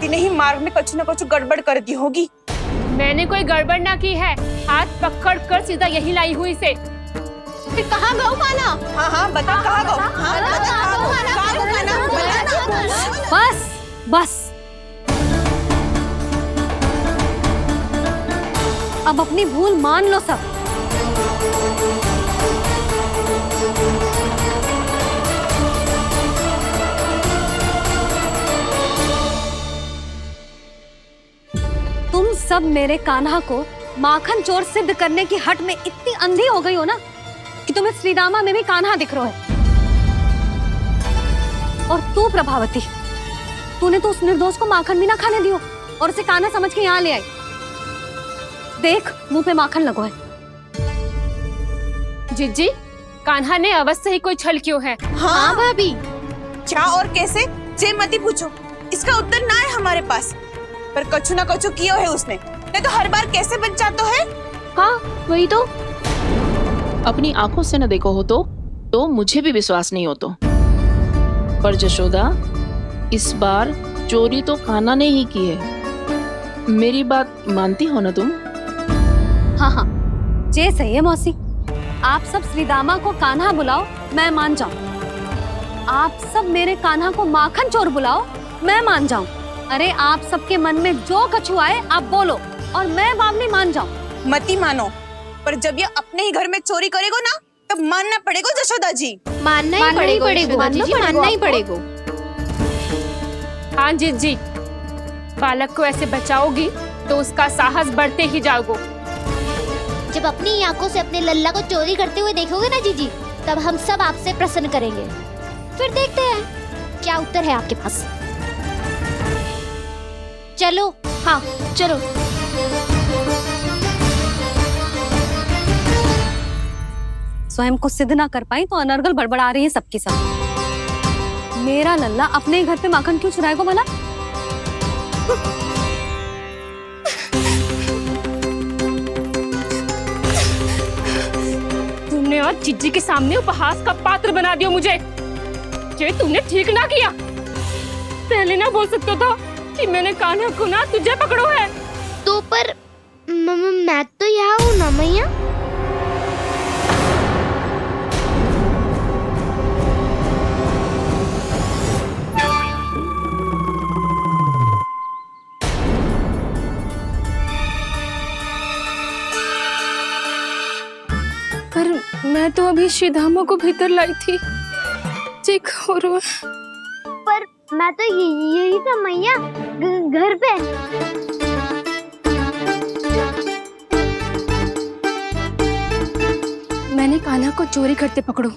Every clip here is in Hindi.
मती ने ही मार्ग में कछु न कछु गड़बड़ कर दी होगी। मैंने कोई गड़बड़ ना की है, हाथ पकड़ कर सीधा यही लाई हुई से। फिर कहाँ गऊ खाना? हाँ हाँ बता कहाँ गो? हाँ बता कहाँ गो? कहाँ गो खाना? बता ना। बस बस, अब अपनी भूल मान लो सब। तुम सब मेरे कान्हा को माखन चोर सिद्ध करने की हट में इतनी अंधी हो गई हो ना कि तुम्हें श्रीदामा में भी कान्हा दिख रहा है। और तू प्रभावती, तूने तो उस निर्दोष को माखन भी ना खाने दियो और उसे कान्हा समझ के यहाँ ले आई। देख मुंह पे माखन लगो है। जिज्जी, कान्हा ने अवश्य ही कोई छल क्यों है। हाँ भाभी। क्या और कैसे? जे मती पूछो, इसका उत्तर ना है हमारे पास। पर कछु न कछु कियो है उसने, नहीं तो हर बार कैसे बच जातो है। हाँ वही तो। अपनी आंखों से न देखो हो तो मुझे भी विश्वास नहीं हो तो। पर जशोदा, इस बार चोरी तो कान्हा ने ही की है। मेरी बात मानती हो ना तुम? हाँ हाँ, जे सही है मौसी। आप सब श्रीदामा को कान्हा बुलाओ, मैं मान जाऊं। आप सब मेरे कान्हा को माखन चोर बुलाओ, मैं मान जाऊं। अरे आप सबके मन में जो कछु आए आप बोलो और मैं बावली मान जाऊं। मती मानो, पर जब ये अपने ही घर में चोरी करेगो ना तब मानना पड़ेगा जशोदा जी। मानना ही पड़ेगा, मानना ही पड़ेगा। हाँ जिज्जी, बालक को ऐसे बचाओगी तो उसका साहस बढ़ते ही जाओगे। जब अपनी आंखों से अपने लल्ला को चोरी करते हुए देखोगे ना जीजी, तब हम सब आपसे प्रसन्न करेंगे। फिर देखते हैं क्या उत्तर है आपके पास। चलो। हाँ चलो। स्वयं को सिद्ध ना कर पाई तो अनर्गल बड़बड़ा रही है सबकी सब। मेरा लल्ला अपने ही घर पे माखन क्यों चुराएगा भला? तुमने आज जिज्जी के सामने उपहास का पात्र बना दिया मुझे। ये तुमने ठीक ना किया। पहले ना बोल सकता था कि मैंने कान्हा को ना तुझे पकड़ो है। तो पर मैं तो यहाँ हूँ ना मैया। पर मैं तो अभी श्रीधामा को भीतर लाई थी। चेक हो रहा। पर मैं तो यही था मैया, घर पे। मैंने कान्हा को चोरी करते पकड़ो,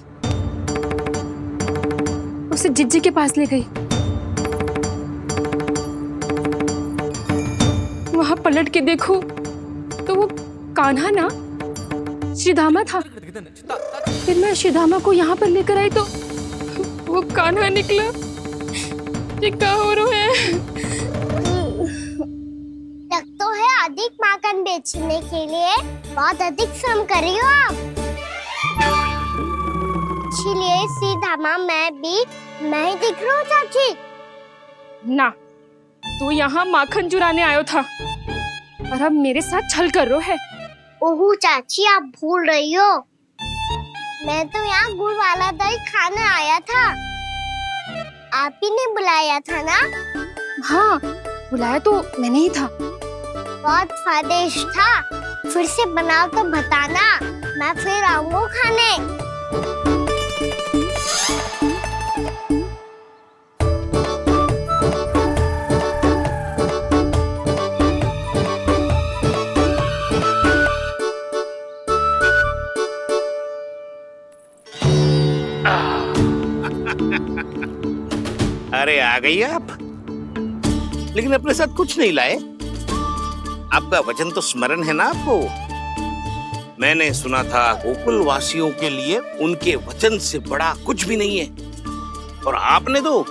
उसे जिज्जी के पास ले गई। वहां पलट के देखो तो वो कान्हा ना श्रीधामा था। फिर मैं श्रीधामा को यहाँ पर लेकर आई तो वो कान्हा निकला। ये क्या हो रहा है? लगता है अधिक माखन बेचने के लिए बहुत अधिक श्रम कर रही हो आप। इसलिए श्रीधामा मैं ही दिख रहा हूँ चाची। ना, तू यहाँ माखन चुराने आयो था और अब मेरे साथ छल कर रो है। ओह चाची, आप भूल रही हो। मैं तो यहाँ गुड़ वाला दही खाने आया था। आप ही ने बुलाया था ना? हाँ, बुलाया तो मैंने ही था। बहुत स्वादिष्ट था। फिर से बनाओ तो बताना, मैं फिर आऊंगा खाने। अरे आ गई आप, लेकिन अपने साथ कुछ नहीं लाए। आपका वचन तो स्मरण है ना आपको? मैंने सुना था गोकुल वासियों के लिए उनके वचन से बड़ा कुछ भी नहीं है। और आपने तो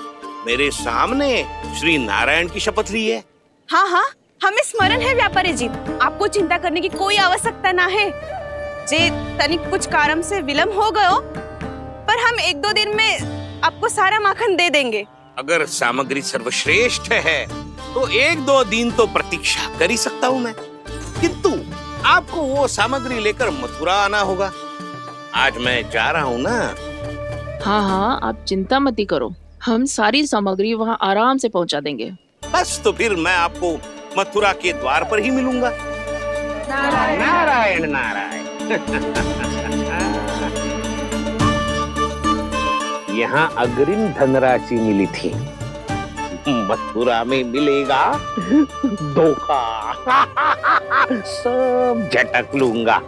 मेरे सामने श्री नारायण की शपथ ली है। हाँ हाँ, हमें स्मरण है व्यापारी जी। आपको चिंता करने की कोई आवश्यकता ना है। जे तनिक कुछ कारण से विलंब हो गयो, पर हम 1-2 दिन में आपको सारा माखन दे देंगे। अगर सामग्री सर्वश्रेष्ठ है तो 1-2 दिन तो प्रतीक्षा कर ही सकता हूं मैं, किंतु आपको वो सामग्री लेकर मथुरा आना होगा। आज मैं जा रहा हूं ना। हाँ हाँ, आप चिंता मत करो, हम सारी सामग्री वहाँ आराम से पहुँचा देंगे। बस तो फिर मैं आपको मथुरा के द्वार पर ही मिलूंगा। नारायण नारायण। यहाँ अग्रिम धनराशि मिली थी, मथुरा में मिलेगा धोखा। सब झटक लूंगा।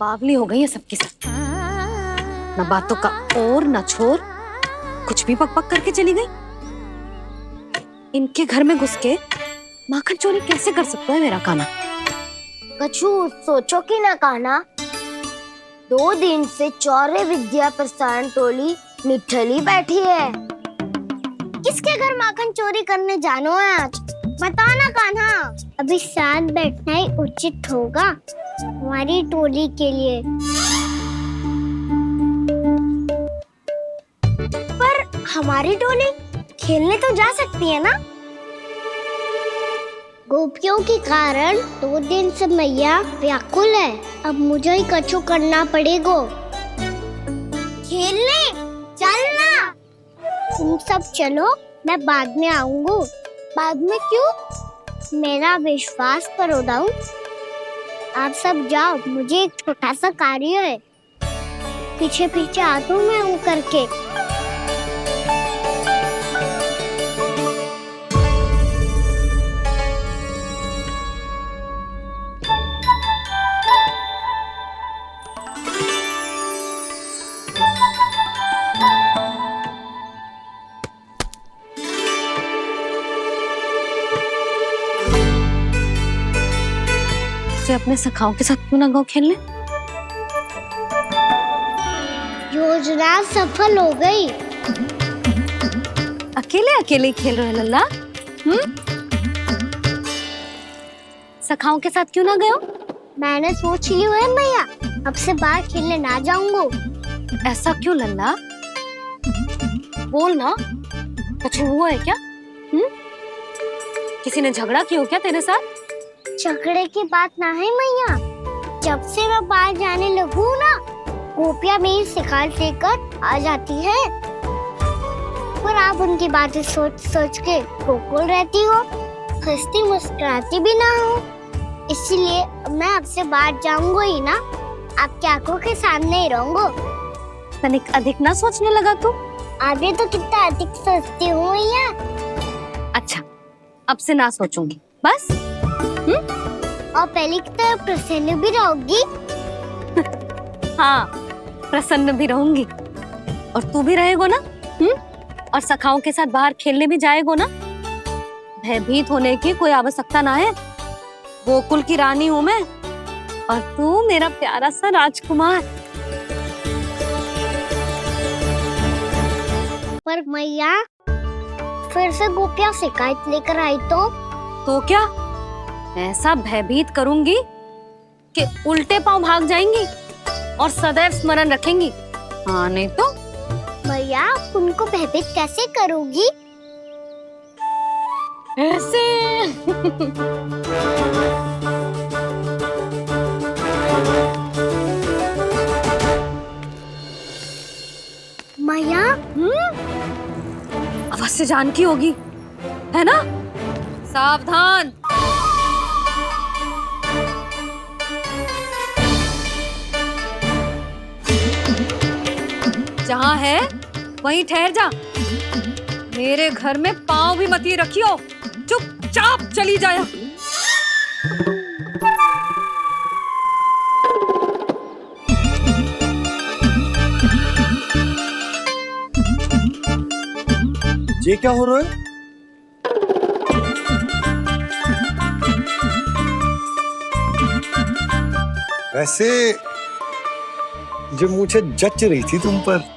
पागली हो गई है सबकी सब। न बातों का और न छोर, कुछ भी पक पक करके चली गई। इनके घर में घुस के माखन चोरी कैसे कर सकता है मेरा कान्हा? कछु सोचो कि ना कान्हा, 2 दिन से चौर्य विद्या प्रसारण टोली निठली बैठी है। किसके घर माखन चोरी करने जानो है आज? बता ना कान्हा। अभी साथ बैठना ही उचित होगा हमारी टोली के लिए। पर हमारी टोली खेलने तो जा सकती है ना? गोपियों के कारण 2 दिन से मैया व्याकुल है। अब मुझे ही कछु करना पड़ेगा। खेलने चलना। तुम सब चलो, मैं बाद में आऊंगा। बाद में क्यों? मेरा विश्वास करो दाऊ। आप सब जाओ, मुझे एक छोटा सा कार्य है। पीछे पीछे आता हूँ मैं करके। अपने सखाओं के साथ क्यों ना गाँव खेलने? योजना सफल हो गई। अकेले अकेले खेल रहे लल्ला? सखाओं के साथ क्यों ना गए? मैंने सोच लिया है मैया, अब से बाहर खेलने ना जाऊंगा। ऐसा क्यों लल्ला? बोल ना, कुछ हुआ है क्या? किसी ने झगड़ा किया हो क्या तेरे साथ? झगड़े की बात ना है मैया। जब से मैं बाहर जाने लगू ना, गोपियां मेरी शिकायत लेकर आ जाती है। पर आप उनकी बातें सोच सोच के गोकुल रहती हो, हंसती मुस्कुराती भी ना हो। इसलिए मैं आपसे बाहर जाऊंगा ही ना, आपकी आंखों के सामने ही रहूंगा। तनिक अधिक ना सोचने लगा तू? आगे तो कितना अधिक सोचती हूँ मैया। अच्छा, अब से ना सोचूंगी बस। और पहले की तरह प्रसन्न भी रहोगी? हाँ, प्रसन्न भी रहूंगी। और तू भी रहेगा ना? और सखाओं के साथ बाहर खेलने भी जाएगा ना? भयभीत होने की कोई आवश्यकता ना है। गोकुल की रानी हूँ मैं, और तू मेरा प्यारा सा राजकुमार। पर मैया, फिर से गोपियां शिकायत लेकर आई तो क्या? ऐसा भयभीत करूंगी कि उल्टे पांव भाग जाएंगी और सदैव स्मरण रखेंगी। हाँ नहीं तो? मैया, उनको भयभीत कैसे करोगी? ऐसे। मैया, अवश्य जानकी होगी, है ना? सावधान। जहाँ है वहीं ठहर जा। मेरे घर में पाँव भी मत ही रखियो, चुपचाप चली जाया। ये क्या हो रहा है? वैसे जो मुझे जच रही थी तुम पर।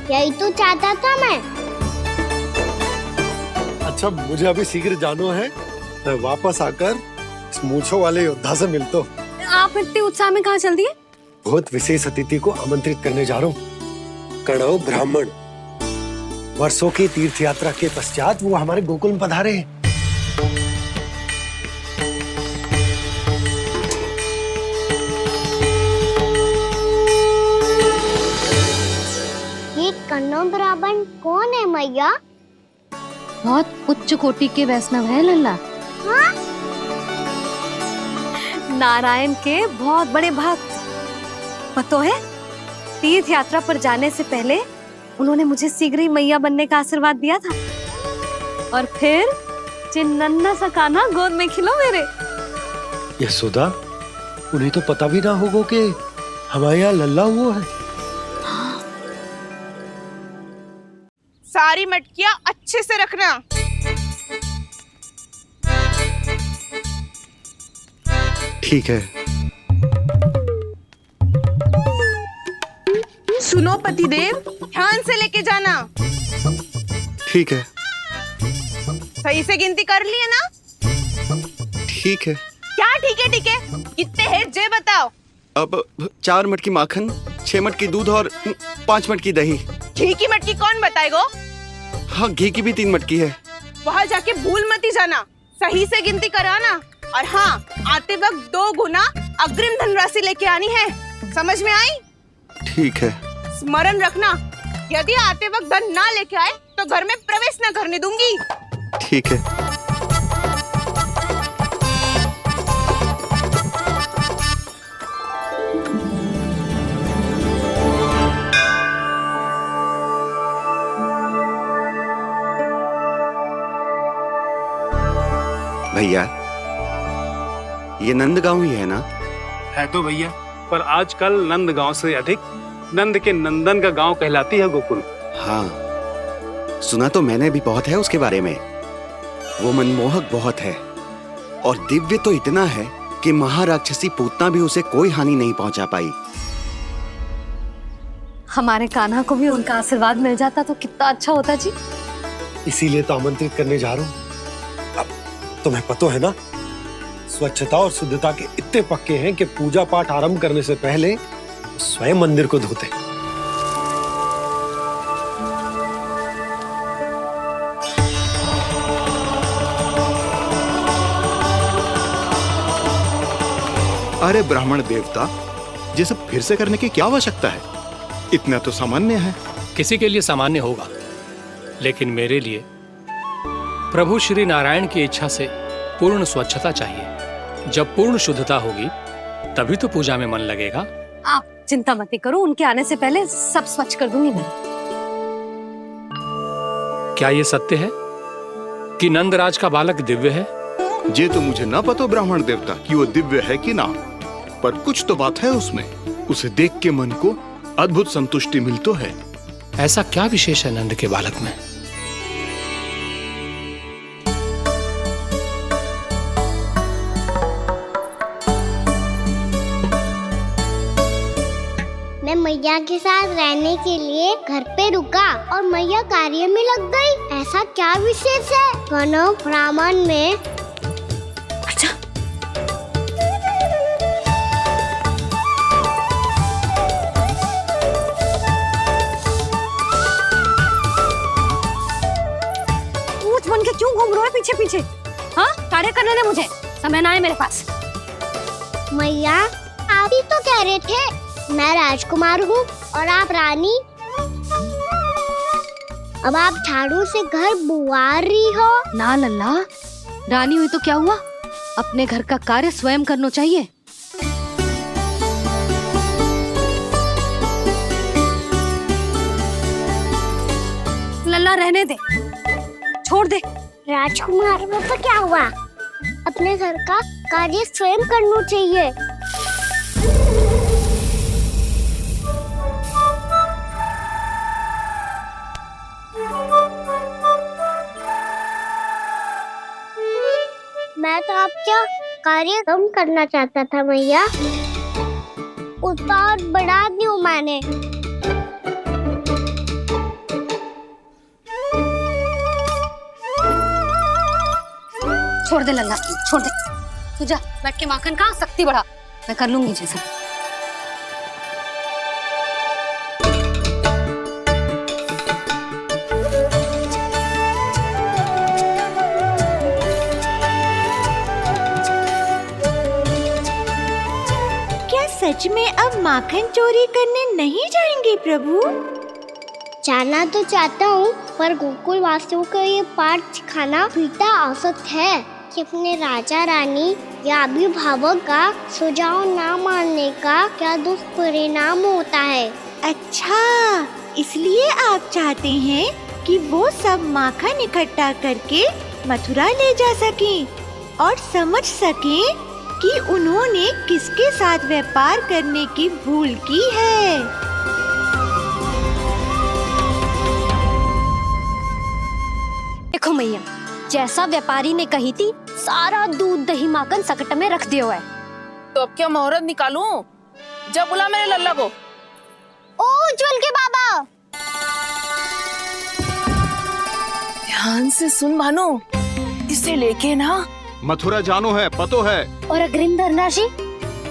यही तो चाहता था मैं। अच्छा, मुझे अभी शीघ्र जाना है। मैं वापस आकर इस मूंछों वाले योद्धा से मिलता हूँ। आप इतने उत्साह में कहाँ चल दिए? बहुत विशेष अतिथि को आमंत्रित करने जा रहा हूँ। कणव ब्राह्मण। वर्षों की तीर्थ यात्रा के पश्चात वो हमारे गोकुल में पधारे हैं। ये कन्नौ ब्राह्मण कौन है मैया? बहुत उच्च कोटि के वैष्णव है लल्ला। हाँ? नारायण के बहुत बड़े भक्त। पता है, तीर्थ यात्रा पर जाने से पहले उन्होंने मुझे शीघ्र ही मैया बनने का आशीर्वाद दिया था। और फिर चिन्नन्ना सा कान्हा गोद में खिलो मेरे। यशोदा, उन्हें तो पता भी ना होगा कि हमारे यहाँ लल्ला वो है। सारी मटकियां अच्छे से रखना। ठीक है। सुनो पतिदेव, ध्यान से लेके जाना। ठीक है। सही से गिनती कर लिए ना? ठीक है। क्या ठीक है ठीक है? कितने हैं जे बताओ। अब 4 मटकी माखन, 6 मटकी दूध और 5 मटकी दही। घी की मटकी कौन बताएगो? हाँ, घी की भी 3 मटकी है। वहाँ जाके भूल मती जाना, सही से गिनती कराना। और हाँ, आते वक्त 2 गुना अग्रिम धनराशि लेके आनी है। समझ में आई? ठीक है। स्मरण रखना, यदि आते वक्त धन ना लेके आए तो घर में प्रवेश ना करने दूंगी। ठीक है। भैया, ये नंदगांव ही है ना? है तो भैया, पर आजकल नंदगांव से अधिक नंद के नंदन का गांव कहलाती है गोकुल। हाँ, सुना तो मैंने भी बहुत है उसके बारे में। वो मनमोहक बहुत है और दिव्य तो इतना है कि महाराक्षसी पूतना भी उसे कोई हानि नहीं पहुंचा पाई। हमारे कान्हा को भी उनका आशीर्वाद मिल जाता तो कितना अच्छा होता जी। इसीलिए तो आमंत्रित करने जा रहा हूँ। अब तुम्हें पता है ना, स्वच्छता और शुद्धता के इतने पक्के हैं कि पूजा पाठ आरंभ करने से पहले स्वयं मंदिर को धोते। अरे ब्राह्मण देवता, ये सब फिर से करने की क्या आवश्यकता है? इतना तो सामान्य है। किसी के लिए सामान्य होगा, लेकिन मेरे लिए प्रभु श्री नारायण की इच्छा से पूर्ण स्वच्छता चाहिए। जब पूर्ण शुद्धता होगी तभी तो पूजा में मन लगेगा। आप चिंता मत करो, उनके आने से पहले सब स्वच्छ कर दूंगी मैं। क्या ये सत्य है कि नंदराज का बालक दिव्य है? ये तो मुझे ना पता ब्राह्मण देवता कि वो दिव्य है कि ना, पर कुछ तो बात है उसमें। उसे देख के मन को अद्भुत संतुष्टि मिलती है। ऐसा क्या विशेष है नंद के बालक में? मैं मैया के साथ रहने के लिए घर पे रुका और मैया कार्य में लग गई। ऐसा क्या विशेष है कन्नौ ब्राह्मण में? अच्छा, ऊंट बन के क्यों घूम रहे हो पीछे पीछे? हाँ, कार्य करने दे मुझे, समय ना है मेरे पास। मैया, आप ही तो कह रहे थे मैं राजकुमार हूँ और आप रानी। अब आप झाड़ू से घर बुआ रही हो। ना लल्ला, रानी हुई तो क्या हुआ, अपने घर का कार्य स्वयं करना चाहिए। लल्ला रहने दे, छोड़ दे। राजकुमार में तो क्या हुआ, अपने घर का कार्य स्वयं करना चाहिए। मैं तो आपका कार्य कम करना चाहता था मैया, उतना और बढ़ा दूं मैंने। छोड़ दे लल्ला, छोड़ दे। तू जा बैठ के माखन खा, शक्ति बढ़ा, मैं कर लूंगी जैसे। क्या सच में अब माखन चोरी करने नहीं जाएंगे प्रभु? जाना तो चाहता हूँ, पर गोकुल वासियों को ये पाठ सिखाना पिता आवश्यक है कि अपने राजा रानी या अभिभावक का सुझाव ना मानने का क्या दुष्परिणाम होता है। अच्छा, इसलिए आप चाहते हैं कि वो सब माखन इकट्ठा करके मथुरा ले जा सकें और समझ सकें कि उन्होंने किसके साथ व्यापार करने की भूल की है। देखो मैया, जैसा व्यापारी ने कही थी, सारा दूध दही माखन सकट में रख दिया है। तो अब क्या मुहूर्त निकालूं? जब बुला मेरे लल्ला को। ओ उज्जवल के बाबा, ध्यान से सुन भानु, इसे लेके ना मथुरा जानो है, पतो है। और अग्रिम धनराशि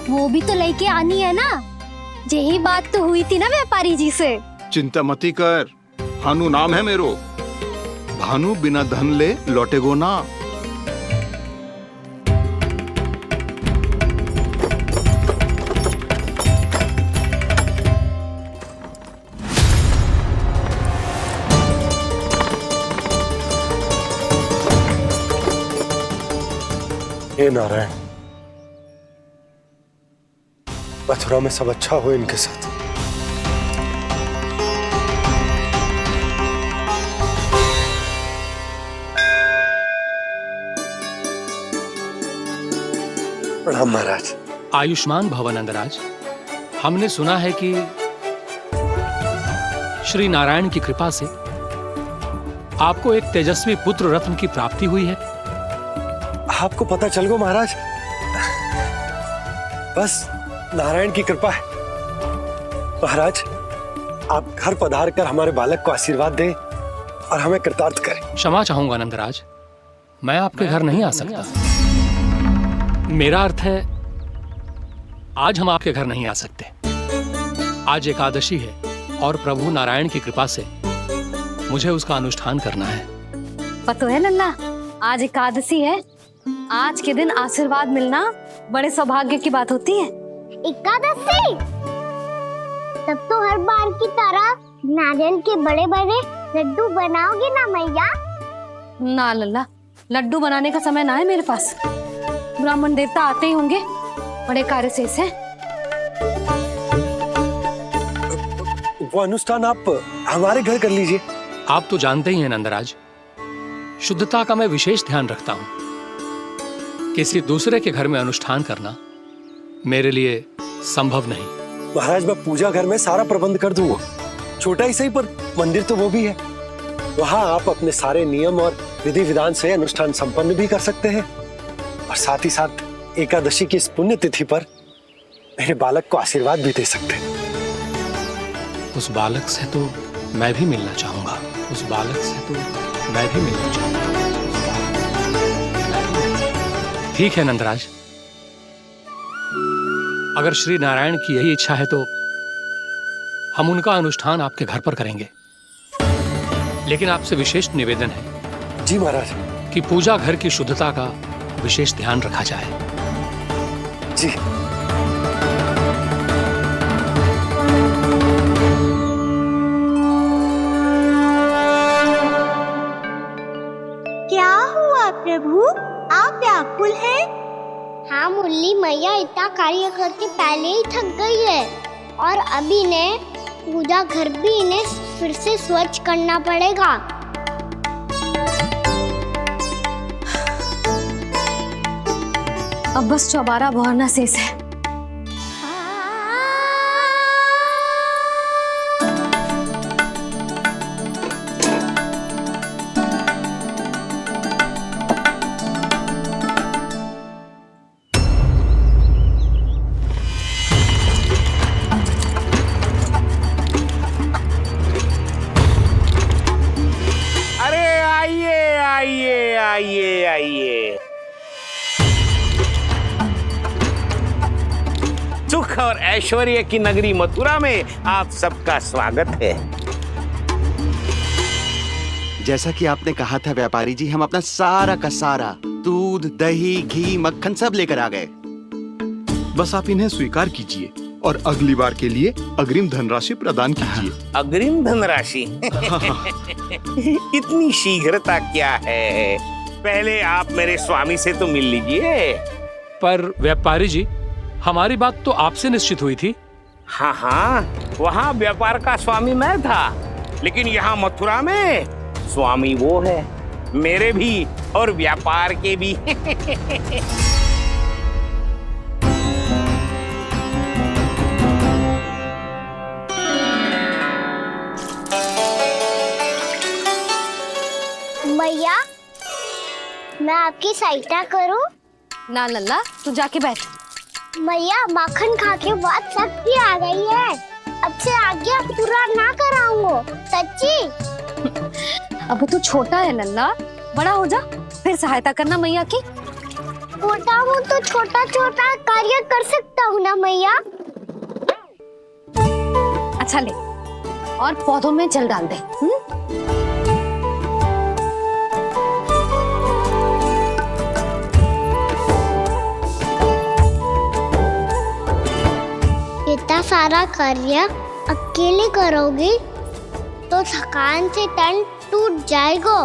वो भी तो लेके आनी है ना। यही बात तो हुई थी ना व्यापारी जी से। चिंता मती कर, भानु नाम है मेरो। भानु बिना धन ले लौटेगो ना। हे नारायण, मथुरा में सब अच्छा हो इनके साथ। प्रणाम महाराज। आयुष्मान भव नंदराज। हमने सुना है कि श्री नारायण की कृपा से आपको एक तेजस्वी पुत्र रत्न की प्राप्ति हुई है। आपको पता चल गो महाराज, बस नारायण की कृपा है। महाराज, आप घर पधार कर हमारे बालक को आशीर्वाद दें और हमें कृतार्थ करें। क्षमा चाहूंगा नंदराज, मैं आपके घर नहीं आ सकता। मेरा अर्थ है, आज हम आपके घर नहीं आ सकते। आज एकादशी है और प्रभु नारायण की कृपा से मुझे उसका अनुष्ठान करना है। पता है लल्ला, आज एकादशी है। आज के दिन आशीर्वाद मिलना बड़े सौभाग्य की बात होती है। एकादशी, तब तो हर बार की तरह नारियल के बड़े बड़े लड्डू बनाओगे ना मैया? ना लल्ला, लड्डू बनाने का समय ना है मेरे पास। ब्राह्मण देवता आते ही होंगे, बड़े कार्य शेष हैं। वो अनुष्ठान आप हमारे घर कर लीजिए। आप तो जानते ही हैं नंदराज, शुद्धता का मैं विशेष ध्यान रखता हूं। किसी दूसरे के घर में अनुष्ठान करना मेरे लिए संभव नहीं। महाराज, मैं पूजा घर में सारा प्रबंध कर दूंगा। छोटा ही सही, पर मंदिर तो वो भी है। वहां आप अपने सारे नियम और विधि विधान से अनुष्ठान संपन्न भी कर सकते हैं और साथ ही साथ एकादशी की इस पुण्य तिथि पर मेरे बालक को आशीर्वाद भी दे सकते हैं। उस बालक से तो मैं भी मिलना चाहूंगा। उस बालक से तो मैं भी मिलना चाहूंगा। ठीक है नंदराज, अगर श्री नारायण की यही इच्छा है तो हम उनका अनुष्ठान आपके घर पर करेंगे। लेकिन आपसे विशेष निवेदन है। जी महाराज। कि पूजा घर की शुद्धता का विशेष ध्यान रखा जाए। जी। क्या हुआ प्रभु, आप व्याकुल हैं? हाँ मुरली मैया, इतना कार्य करके पहले ही थक गई है और अभी ने पूजा घर भी इन्हें फिर से स्वच्छ करना पड़ेगा। अब बस चौबारा बहाना शेष है। सुख और ऐश्वर्य की नगरी मथुरा में आप सबका स्वागत है। जैसा कि आपने कहा था व्यापारी जी, हम अपना सारा का सारा दूध, दही, घी, मक्खन सब लेकर आ गए। बस आप इन्हें स्वीकार कीजिए और अगली बार के लिए अग्रिम धनराशि प्रदान कीजिए। अग्रिम धनराशि? इतनी शीघ्रता क्या है? पहले आप मेरे स्वामी से तो मिल लीजिए। पर व्यापारी जी, हमारी बात तो आपसे निश्चित हुई थी। हाँ हाँ, वहाँ व्यापार का स्वामी मैं था, लेकिन यहाँ मथुरा में स्वामी वो है, मेरे भी और व्यापार के भी। मैया, मैं आपकी सहायता करूं? ना लल्ला, तू जाके बैठ। मैया, माखन खा के बहुत शक्ति आ गई है। अब से आज्ञा पूरा ना कराऊंगा, सच्ची। अब तू छोटा है लल्ला, बड़ा हो जा फिर सहायता करना मैया की। छोटा हूँ तो छोटा छोटा कार्य कर सकता हूँ ना मैया। अच्छा ले, और पौधों में जल डाल दे। इतना सारा कार्य अकेले करोगी तो थकान से तन टूट जाएगा।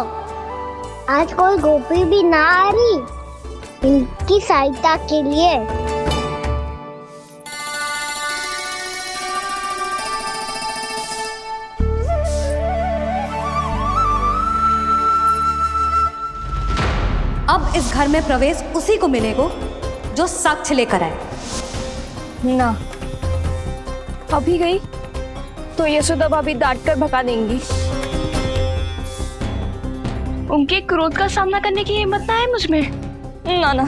आज कोई गोपी भी ना आ रही इनकी सहायता के लिए। अब इस घर में प्रवेश उसी को मिलेगा जो साक्ष्य लेकर आए। ना, अभी गई तो यशोदा भाभी डांट कर भगा देंगी। उनके क्रोध का सामना करने की हिम्मत ना है मुझ में। ना ना।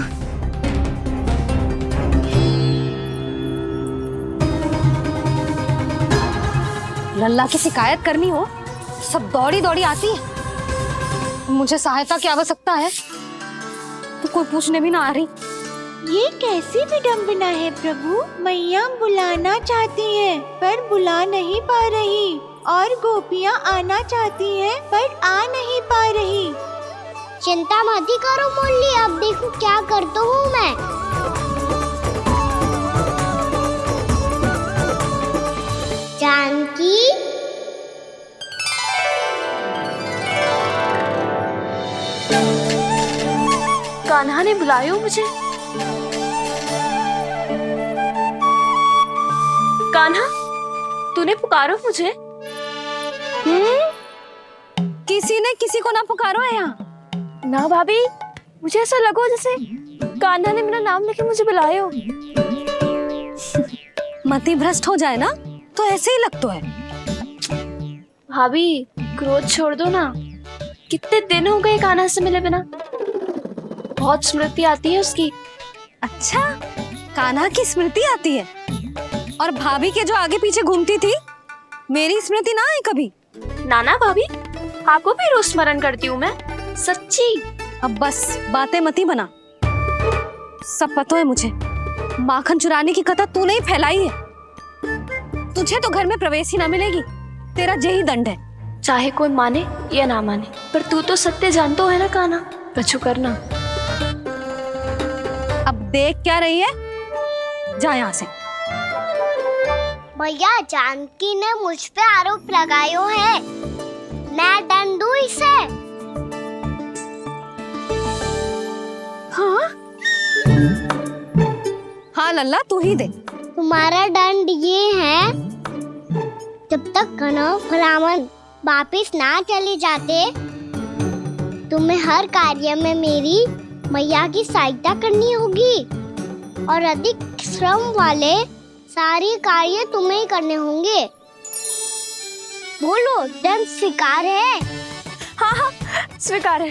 लल्ला की शिकायत करनी हो सब दौड़ी दौड़ी आती है। मुझे सहायता की आवश्यकता है तो कोई पूछने भी ना आ रही। ये कैसी विडंबना है प्रभु। मैया बुलाना चाहती हैं पर बुला नहीं पा रही, और गोपियाँ आना चाहती हैं पर आ नहीं पा रही। चिंता मत ही करो मुरली, अब देखो क्या करता हूँ मैं। जानकी, कान्हा ने बुलाया मुझे। कान्हा, तूने पुकारो मुझे? किसी ने किसी को ना पुकारो है यहाँ। ना भाभी, मुझे ऐसा लगो जैसे कान्हा ने मेरा नाम लेके मुझे बुलाया हो। मति भ्रष्ट हो जाए ना तो ऐसे ही लगता है। भाभी, क्रोध छोड़ दो ना। कितने दिन हो गए कान्हा से मिले बिना। बहुत स्मृति आती है उसकी। अच्छा, कान्हा की स्मृति आती है? और भाभी के जो आगे पीछे घूमती थी, मेरी स्मृति ना आई कभी? नाना भाभी, आपको भी रोज स्मरण करती हूँ मैं, सच्ची। अब बस बातें मती बना। सब पता है मुझे। माखन चुराने की कथा तूने ही फैलाई है। तुझे तो घर में प्रवेश ही ना मिलेगी। तेरा यही दंड है। चाहे कोई माने या ना माने, पर तू तो सत्य जानतो है ना कान्हा। कछु करना। अब देख क्या रही है, जा यहाँ से। भैया, जानकी ने मुझ पे आरोप लगायो है, मैं दंड दूं इसे। हाँ हाँ लल्ला, तू ही दे। तुम्हारा दंड ये है, जब तक कनव ब्राह्मण वापिस ना चले जाते, तुम्हें हर कार्य में मेरी मैया की सहायता करनी होगी, और अधिक श्रम वाले सारे कार्य तुम्हें ही करने होंगे। बोलो, दंड स्वीकार है? हाँ हाँ, स्वीकार है।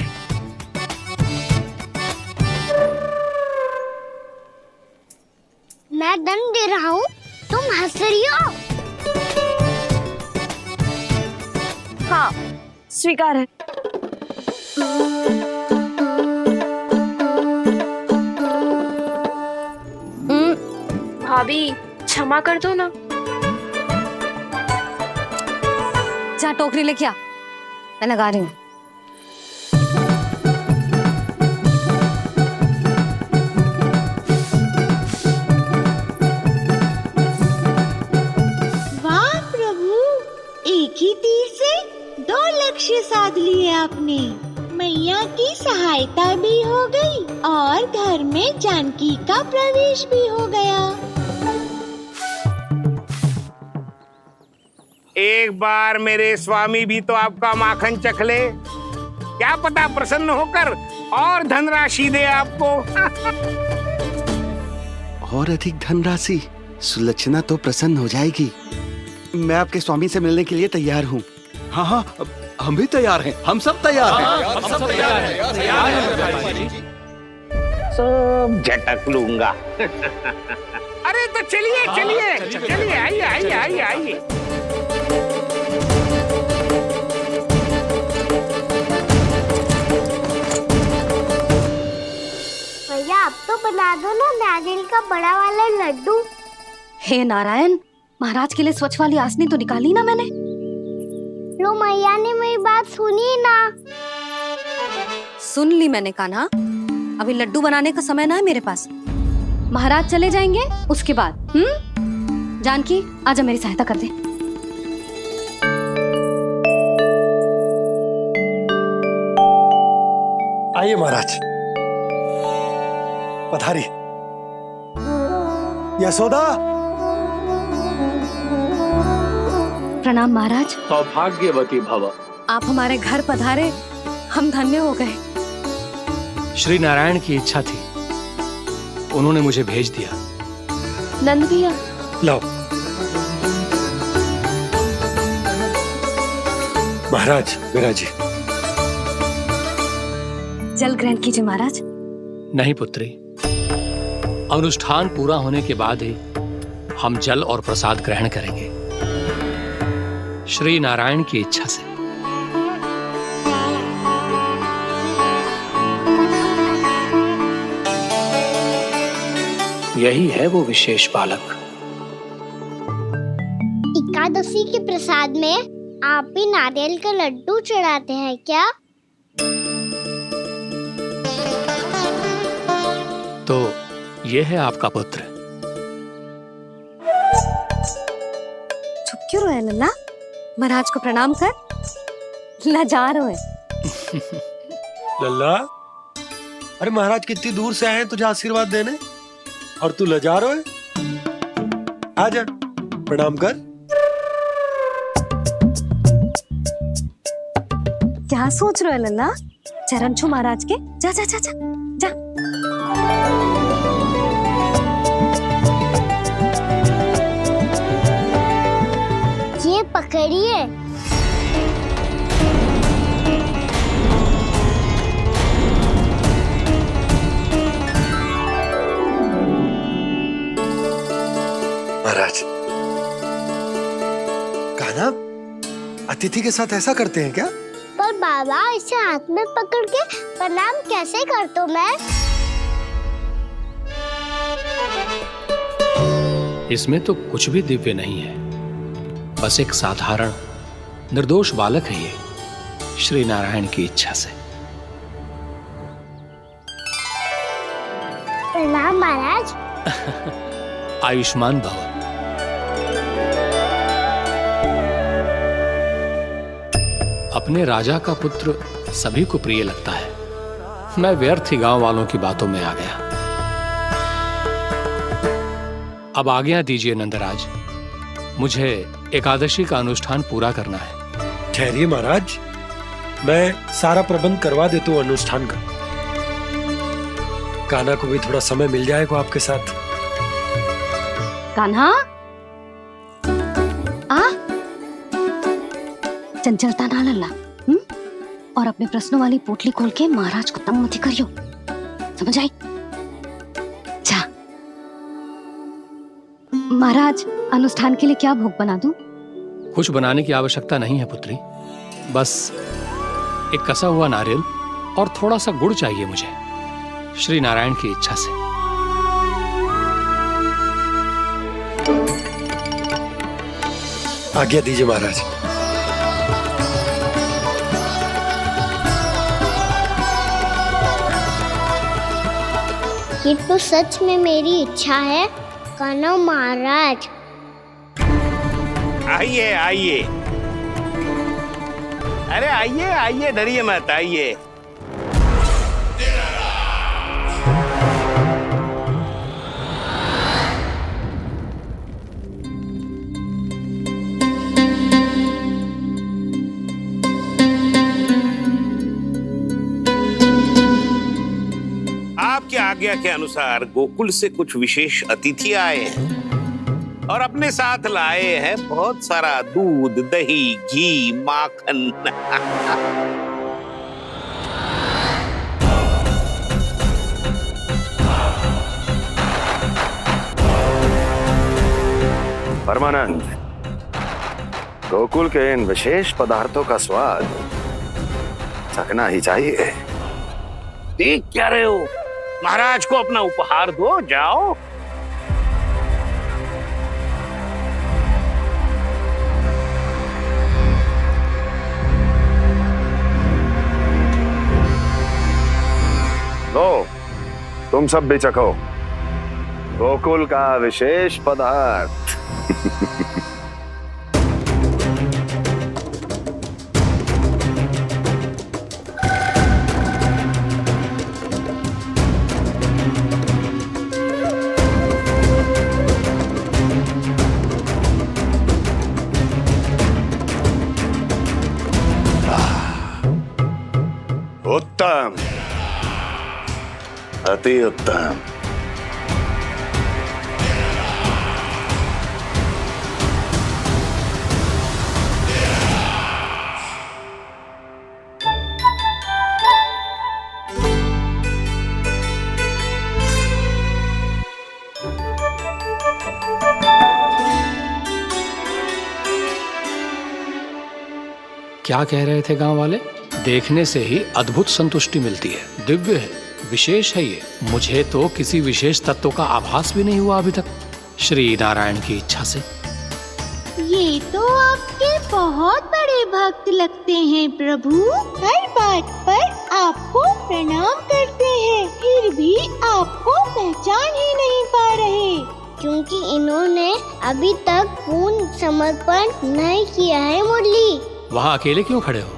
मैं दंड दे रहा हूँ, तुम हंस रही हो? हाँ, स्वीकार है। भाभी, क्षमा कर दो ना। जा टोकरी लेके आ, मैं लगा रही हूँ। वाह प्रभु, एक ही तीर से 2 लक्ष्य साध लिए आपने। मैया की सहायता भी हो गई और घर में जानकी का प्रवेश भी हो गया। एक बार मेरे स्वामी भी तो आपका माखन चख ले, क्या पता प्रसन्न होकर और धनराशि दे आपको। और अधिक धनराशि? सुलक्षणा तो प्रसन्न हो जाएगी। मैं आपके स्वामी से मिलने के लिए तैयार हूँ। हाँ हाँ, हम भी तैयार हैं, हम सब तैयार हैं। हम सब तैयार हैं। सब झटक लूंगा। अरे तो चलिए चलिए चलिए, आइए आइए आइए आइए। भैया आप तो बना दो ना नारियल का बड़ा वाला लड्डू। हे नारायण, महाराज के लिए स्वच्छ वाली आसनी तो निकाली ना मैंने। लो मैया ने मेरी बात सुनी ना। सुन ली मैंने कान्हा, अभी लड्डू बनाने का समय ना है मेरे पास। महाराज चले जाएंगे उसके बाद। जानकी आजा मेरी सहायता कर दे। आइए महाराज, पधारी। यशोदा। प्रणाम महाराज। सौभाग्यवती भव। आप हमारे घर पधारे, हम धन्य हो गए। श्री नारायण की इच्छा थी, उन्होंने मुझे भेज दिया। नंद भैया, लाओ। महाराज मेरा जी। जल ग्रहण कीजिए महाराज। नहीं पुत्री, अनुष्ठान पूरा होने के बाद ही हम जल और प्रसाद ग्रहण करेंगे, श्री नारायण की इच्छा से। यही है वो विशेष बालक। एकादशी के प्रसाद में आप भी नारियल का लड्डू चढ़ाते हैं क्या? तो ये है आपका पुत्र। चुप क्यों रोए लल्ला? महाराज को प्रणाम कर। लजा रोए। लल्ला, अरे महाराज कितनी दूर से आए हैं तुझे आशीर्वाद देने, और तू लजा रोए? आजा प्रणाम कर। क्या सोच रहे हो लल्ला? चरण छू महाराज के। जा जा जा जा जा। ये पकड़िए। महाराज, कान्हा अतिथि के साथ ऐसा करते हैं क्या? पर बाबा, इसे हाथ में पकड़ के प्रणाम कैसे करता हूँ मैं? इसमें तो कुछ भी दिव्य नहीं है, बस एक साधारण निर्दोष बालक है ये, श्री नारायण की इच्छा से। प्रणाम महाराज। आयुष्मान भव। अपने राजा का पुत्र सभी को प्रिय लगता है। मैं व्यर्थ ही गांव वालों की बातों में आ गया। अब आज्ञा दीजिए नंदराज, मुझे एकादशी का अनुष्ठान पूरा करना है। ठहरिए महाराज, मैं सारा प्रबंध करवा देता हूँ अनुष्ठान का। कान्हा को भी थोड़ा समय मिल जाएगा आपके साथ। कान्हा, आ चंचलता ना लल्ला। और अपने प्रश्नों वाली पोटली खोल के महाराज को तंग मत करियो, समझ आई? जा महाराज, अनुष्ठान के लिए क्या भोग बना दूं? कुछ बनाने की आवश्यकता नहीं है पुत्री, बस एक कसा हुआ नारियल और थोड़ा सा गुड़ चाहिए मुझे, श्री नारायण की इच्छा से। आज्ञा दीजिए महाराज। ये तो सच में मेरी इच्छा है कान्हा महाराज। आइए आइए, अरे आइए आइए, डरिए मत, आइए। आपकी आज्ञा के अनुसार गोकुल से कुछ विशेष अतिथि आए हैं और अपने साथ लाए हैं बहुत सारा दूध, दही, घी, माखन। परमानंद, गोकुल के इन विशेष पदार्थों का स्वाद चखना ही चाहिए। देख क्या रहे हो? महाराज को अपना उपहार दो, जाओ। लो, तुम सब भी चखो गोकुल का विशेष पदार्थ। उत्तम, अति उत्तम। क्या कह रहे थे गांव वाले? देखने से ही अद्भुत संतुष्टि मिलती है, दिव्य है, विशेष है ये। मुझे तो किसी विशेष तत्व का आभास भी नहीं हुआ अभी तक, श्री नारायण की इच्छा से। ये तो आपके बहुत बड़े भक्त लगते हैं प्रभु। हर बात पर आपको प्रणाम करते हैं, फिर भी आपको पहचान ही नहीं पा रहे। क्योंकि इन्होंने अभी तक पूर्ण समर्पण नहीं किया है मुरली। वहाँ अकेले क्यों खड़े हो?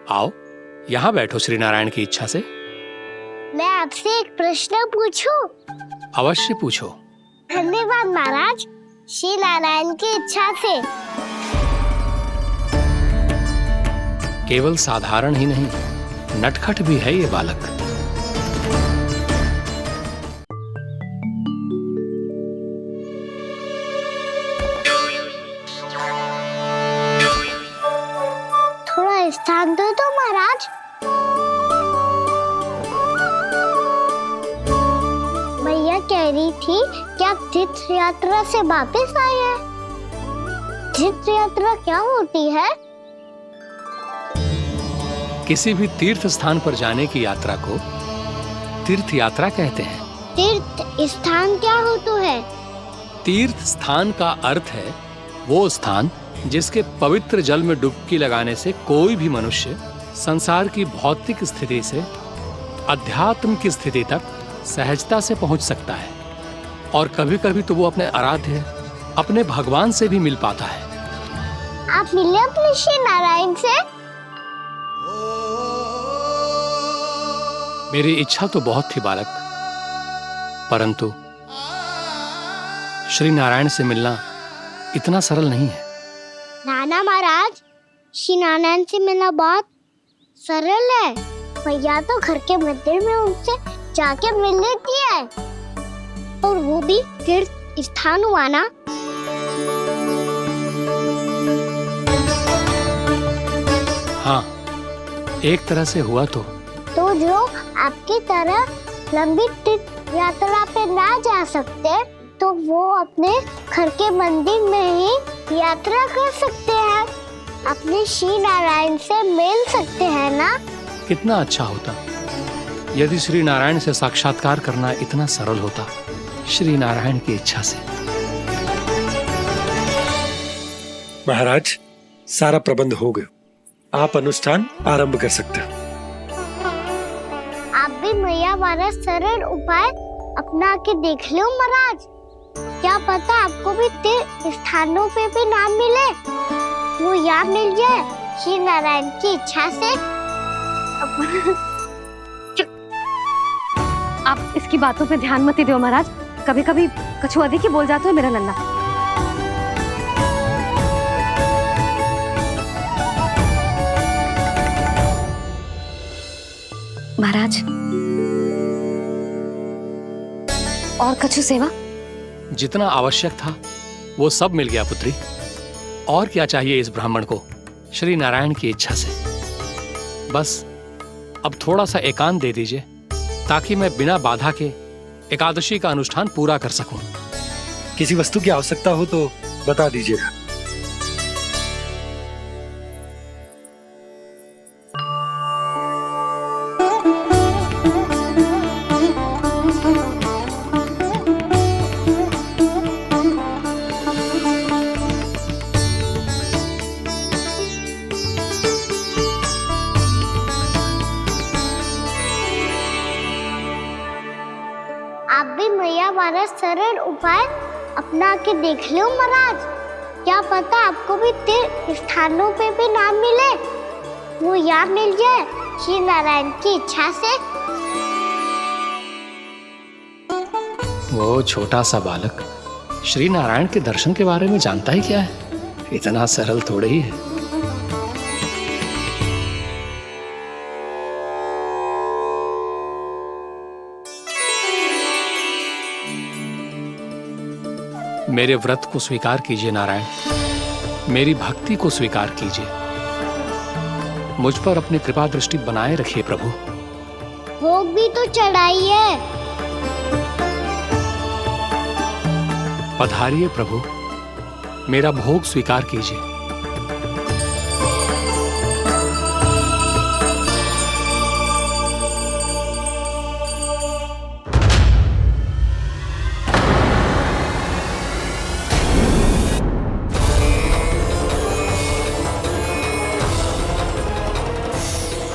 आओ यहाँ बैठो श्री नारायण की इच्छा से। मैं आपसे एक प्रश्न पूछूं? अवश्य पूछो। धन्यवाद महाराज, श्री नारायण की इच्छा से। केवल साधारण ही नहीं, नटखट भी है ये बालक। थोड़ा स्थान दो तो महाराज। भैया कह रही थी कि आप तीर्थ यात्रा से वापस आए हैं। तीर्थ यात्रा क्या होती है? किसी भी तीर्थ स्थान पर जाने की यात्रा को तीर्थ यात्रा कहते हैं। तीर्थ स्थान क्या होता है? तीर्थ स्थान का अर्थ है वो स्थान जिसके पवित्र जल में डुबकी लगाने से कोई भी मनुष्य संसार की भौतिक स्थिति से अध्यात्म की स्थिति तक सहजता से पहुंच सकता है, और कभी कभी तो वो अपने आराध्य, अपने भगवान से भी मिल पाता है। आप मिले अपने श्री नारायण से? मेरी इच्छा तो बहुत थी बालक, परंतु श्री नारायण से मिलना इतना सरल नहीं है। नाना महाराज, श्री नारायण से मिलना बहुत सरल है। भैया तो घर के मंदिर में उनसे जाके मिल लेती है, और वो भी तीर्थ स्थान हुआ ना। हाँ, एक तरह से हुआ तो जो आपकी तरह लंबी तीर्थ यात्रा पे ना जा सकते, तो वो अपने घर के मंदिर में ही यात्रा कर सकते हैं, अपने श्री नारायण से मिल सकते हैं ना। कितना अच्छा होता यदि श्री नारायण से साक्षात्कार करना इतना सरल होता, श्री नारायण की इच्छा से। महाराज, सारा प्रबंध हो गया, आप अनुष्ठान आरंभ कर सकते हो। आप भी मैया वाला सरल उपाय अपना के देख लो महाराज। क्या पता आपको भी तीर्थ स्थानों पे भी नाम मिले, वो याद मिल जाए श्री नारायण की इच्छा से। आप इसकी बातों पे ध्यान मत दो महाराज, कभी कभी कछु अधिक ही बोल जाते हो मेरा नन्ना। महाराज, और कछु सेवा? जितना आवश्यक था वो सब मिल गया पुत्री। और क्या चाहिए इस ब्राह्मण को श्री नारायण की इच्छा से? बस अब थोड़ा सा एकांत दे दीजिए ताकि मैं बिना बाधा के एकादशी का अनुष्ठान पूरा कर सकूं। किसी वस्तु की आवश्यकता हो तो बता दीजिएगा। आप भी मैया वाला सरल उपाय अपना के देख लो महाराज। क्या पता आपको भी तीर्थ स्थानों पे भी नाम मिले, वो याद मिल जाए श्री नारायण की इच्छा से। वो छोटा सा बालक श्री नारायण के दर्शन के बारे में जानता ही क्या है? इतना सरल थोड़े ही है। मेरे व्रत को स्वीकार कीजिए नारायण, मेरी भक्ति को स्वीकार कीजिए। मुझ पर अपनी कृपा दृष्टि बनाए रखिए प्रभु। भोग भी तो चढ़ाइए। पधारिए प्रभु, मेरा भोग स्वीकार कीजिए।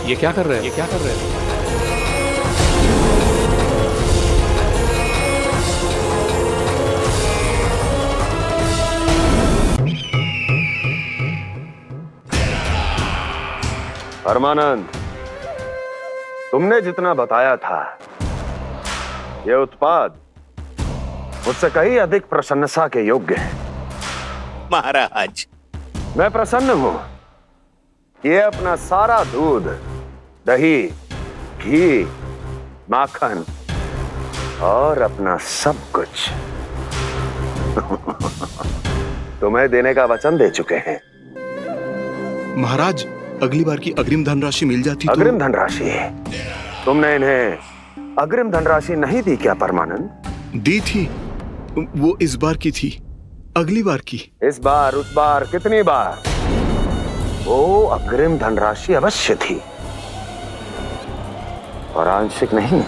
ये क्या कर रहे हैं? ये क्या कर रहे हैं? परमानंद, तुमने जितना बताया था ये उत्पाद मुझसे कहीं अधिक प्रशंसा के योग्य है। महाराज, मैं प्रसन्न हूं। ये अपना सारा दूध, दही, घी, माखन और अपना सब कुछ तुम्हें देने का वचन दे चुके हैं। महाराज, अगली बार की अग्रिम धनराशि मिल जाती तो। अग्रिम धनराशि? तुमने इन्हें अग्रिम धनराशि नहीं दी क्या परमानंद? दी थी, वो इस बार की थी, अगली बार की। इस बार, उस बार, कितनी बार? वो अग्रिम धनराशि अवश्य थी और आंशिक नहीं,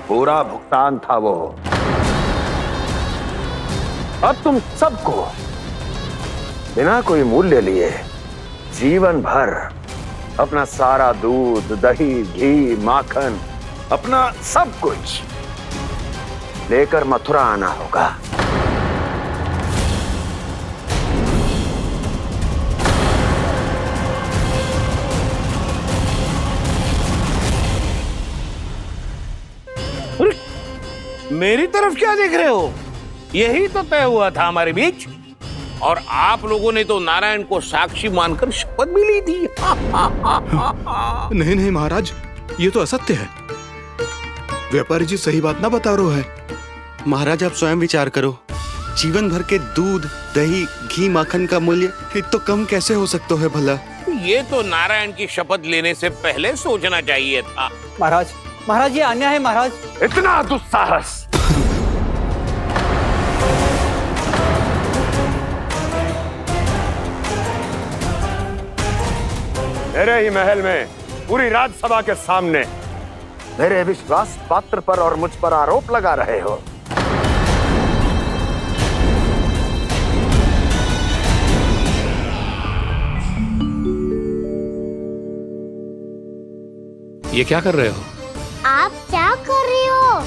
पूरा भुगतान था वो। अब तुम सबको बिना कोई मूल्य लिए जीवन भर अपना सारा दूध, दही, घी, माखन, अपना सब कुछ लेकर मथुरा आना होगा। मेरी तरफ क्या देख रहे हो? यही तो तय हुआ था हमारे बीच, और आप लोगों ने तो नारायण को साक्षी मानकर शपथ भी ली थी। नहीं नहीं महाराज, ये तो असत्य है। व्यापारी जी सही बात ना बता रहे हैं। महाराज, आप स्वयं विचार करो, जीवन भर के दूध, दही, घी, माखन का मूल्य ये तो कम कैसे हो सकता है भला? ये तो नारायण की शपथ लेने से पहले सोचना चाहिए था। महाराज, महाराज ये अन्याय है महाराज। इतना दुस्साहस! मेरे ही महल में पूरी राज्यसभा के सामने मेरे विश्वास पात्र पर और मुझ पर आरोप लगा रहे हो। ये क्या कर रहे हो? आप क्या कर रहे हो?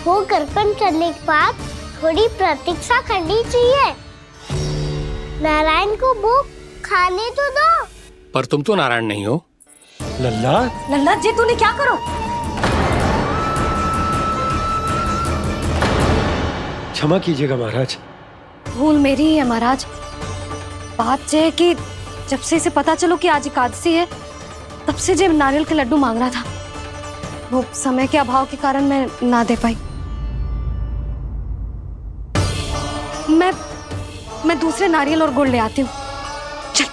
वो कर्पण करने के बाद थोड़ी प्रतीक्षा करनी चाहिए। नारायण को भूख खाने तो दो। पर तुम तो नारायण नहीं हो। लल्ला लल्ला जी तूने क्या करो? क्षमा कीजिएगा महाराज। भूल मेरी ही है महाराज। बात यह है कि जब से इसे पता चलो कि आज एकादशी है, तब से जो नारियल के लड्डू मांग रहा था, वो समय के अभाव के कारण मैं ना दे पाई। मैं दूसरे नारियल और गुड़ ले आती हूँ। चल।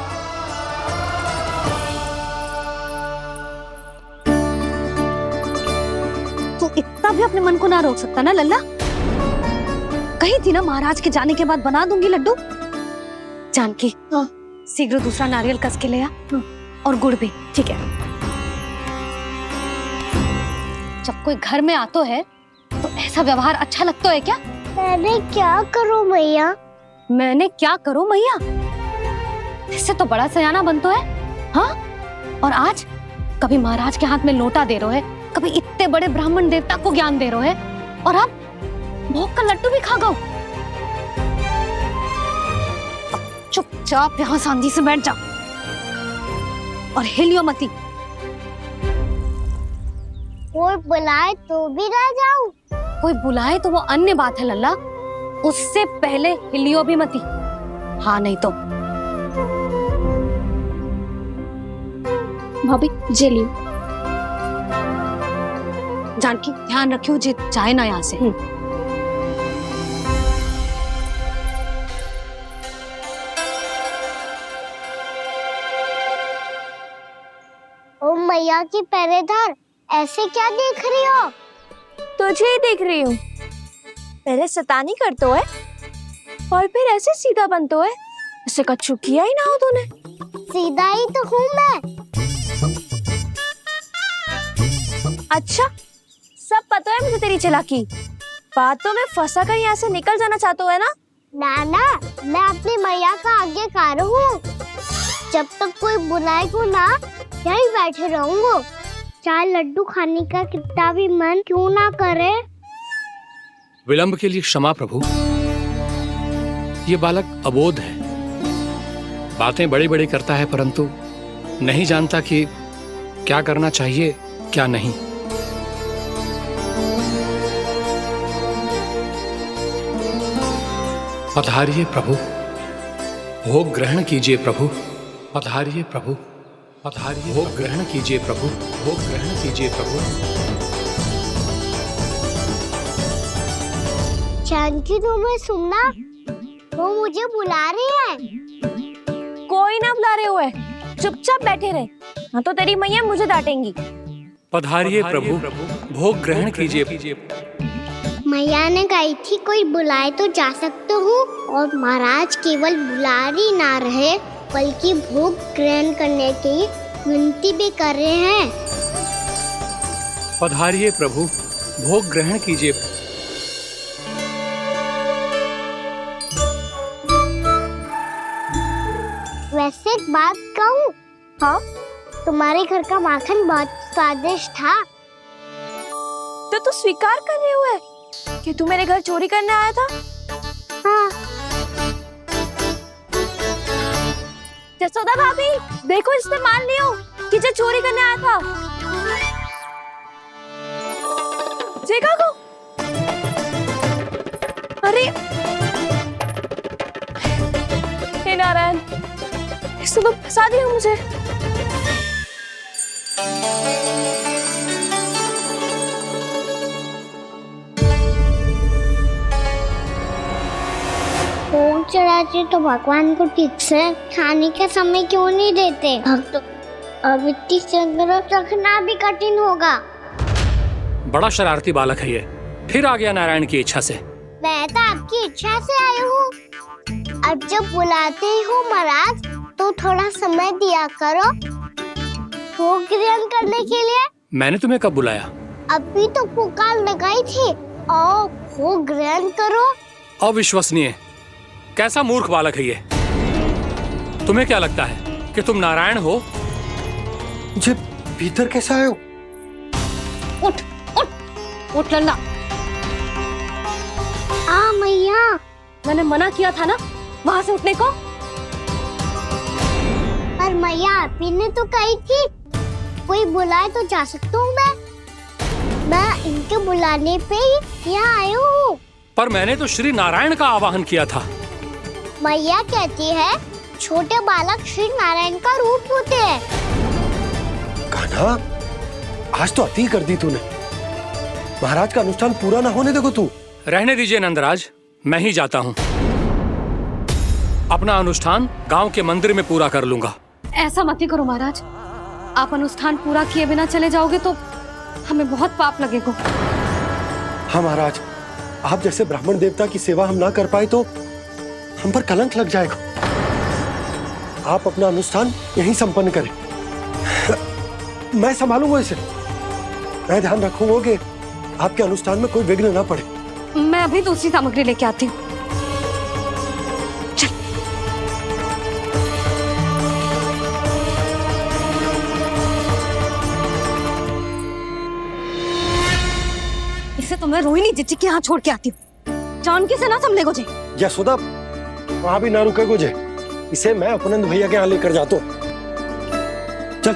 तू इतना भी अपने मन को ना रोक सकता ना लल्ला? कही थी ना महाराज के जाने के बाद बना दूंगी लड्डू। जानकी, शीघ्र दूसरा नारियल कस के ले आ, और गुड़ भी। ठीक है। जब कोई घर में आतो है तो ऐसा व्यवहार अच्छा लगता है क्या? मैंने क्या करूं मैया? मैंने क्या करूं मैया? इससे तो बड़ा सयाना बनतो है। हाँ? और आज कभी महाराज के हाथ में लोटा दे रहे है, कभी इतने बड़े ब्राह्मण देवता को ज्ञान दे रहे है, और अब भोग का लड्डू भी खा गो। चुपचाप यहाँ सांझी से बैठ जाओ और हिलियो मती। कोई बुलाए तो भी ना जाऊं? कोई बुलाए तो वो अन्य बात है लल्ला, उससे पहले हिलियो भी मती। हाँ नहीं तो। भाभी जे लियो। जानकी ध्यान रखियो जे जाए ना यहाँ से। ओ मैया की पहरेदार, ऐसे क्या देख रही हो? तुझे ही देख रही हूँ। पहले शैतानी करतो है और फिर ऐसे सीधा बनतो है, ऐसे कछु किया ही ना हो तूने। सीधा ही तो हूँ मैं। अच्छा, सब पता है मुझे तेरी चालाकी। बातों में फंसा कर यहाँ से निकल जाना चाहते हो है ना? नाना, मैं अपनी मैया का आज्ञाकार हूँ। जब तक कोई बुलाएगा ना, यहीं बैठे रहूंगा। चाहे लड्डू खाने का कितना भी मन क्यों ना करे। विलंब के लिए क्षमा प्रभु। ये बालक अबोध है, बातें बड़ी बड़ी करता है, परंतु नहीं जानता कि क्या करना चाहिए क्या नहीं। पधारिए प्रभु, भोग ग्रहण कीजिए प्रभु। पधारिए प्रभु, पधारिए। भोग ग्रहण कीजिए प्रभु, भोग ग्रहण कीजिए प्रभु। जानकी, तुम्हें सुनना? वो मुझे बुला रही है। कोई ना बुला रहे हुए, चुपचाप बैठे रहे, हाँ तो तेरी मैया मुझे डांटेंगी। पधारिए प्रभु, भोग ग्रहण कीजिए। मैया ने कही थी कोई बुलाए तो जा सकते हूँ, और महाराज केवल बुला ही ना रहे बल्कि भोग ग्रहण करने की विनती भी कर रहे हैं। पधारिए प्रभु, भोग ग्रहण कीजिए। वैसे एक बात कहूँ? हाँ? तुम्हारे घर का माखन बहुत स्वादिष्ट था। तो तू स्वीकार कर रहे हुए कि तू मेरे घर चोरी करने आया था? हाँ। जसोदा भाभी, देखो इसने मान लियो कि जो चोरी करने आया था। देखा को? अरे हे नारायण, इसने तो फंसा दिया मुझे। भोग चढ़ाते तो भगवान को ठीक से खाने का समय क्यों नहीं देते? भक्त अब इतनी संग्रह रखना भी कठिन होगा। बड़ा शरारती बालक है ये, फिर आ गया नारायण की इच्छा से। मैं तो आपकी इच्छा से आई हूँ। अब जब बुलाते ही हो महाराज, तो थोड़ा समय दिया करो भोग ग्रहण करने के लिए। मैंने तुम्हें कब बुलाया? अभी तो पुकार लगाई थी, आओ भोग ग्रहण करो। अविश्वसनीय, कैसा मूर्ख बालक है ये। तुम्हें क्या लगता है कि तुम नारायण हो? मुझे भीतर कैसे आए हो? उठ उठ उठ लल्ला। मैया, मैंने मना किया था ना वहां से उठने को। पर मैया आप ही ने तो कही थी कोई बुलाए तो जा सकता हूँ मैं इनके बुलाने पे ही यहाँ आई हूँ। पर मैंने तो श्री नारायण का आवाहन किया था। मैया कहती है छोटे बालक श्री नारायण का रूप होते हैं। कान्हा, आज तो अति कर दी तूने। महाराज का अनुष्ठान पूरा ना होने देखो तू। रहने दीजिए नंदराज, मैं ही जाता हूँ। अपना अनुष्ठान गांव के मंदिर में पूरा कर लूंगा। ऐसा मत ही करो महाराज, आप अनुष्ठान पूरा किए बिना चले जाओगे तो हमें बहुत पाप लगेगा। हाँ महाराज, आप जैसे ब्राह्मण देवता की सेवा हम ना कर पाए तो हम पर कलंक लग जाएगा। आप अपना अनुष्ठान यहीं संपन्न करें, मैं संभालूंगा इसे। मैं ध्यान रखूंगा कि आपके अनुष्ठान में कोई विघ्न ना पड़े। मैं अभी दूसरी सामग्री लेके आती हूँ। इसे तो मैं रोहिणी जीजी के यहाँ छोड़ के आती हूँ। जानकी से ना संभले गोजे। यशोदा, वहां भी ना रुके गोजे। इसे मैं अपनंद भैया के यहाँ लेकर जाता हूँ। चल।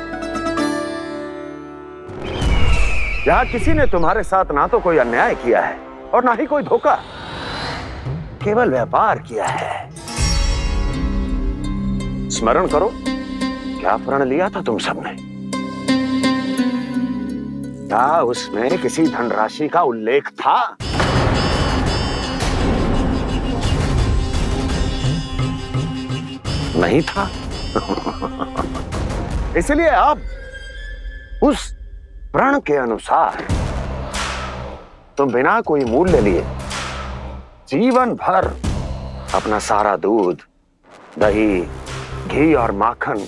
यहाँ किसी ने तुम्हारे साथ ना तो कोई अन्याय किया है और ना ही कोई धोखा, केवल व्यापार किया है। स्मरण करो क्या प्रण लिया था तुम सबने? क्या उसमें किसी धनराशि का उल्लेख था? नहीं था। इसलिए आप उस प्रण के अनुसार तुम बिना कोई मूल्य लिए जीवन भर अपना सारा दूध, दही, घी और माखन,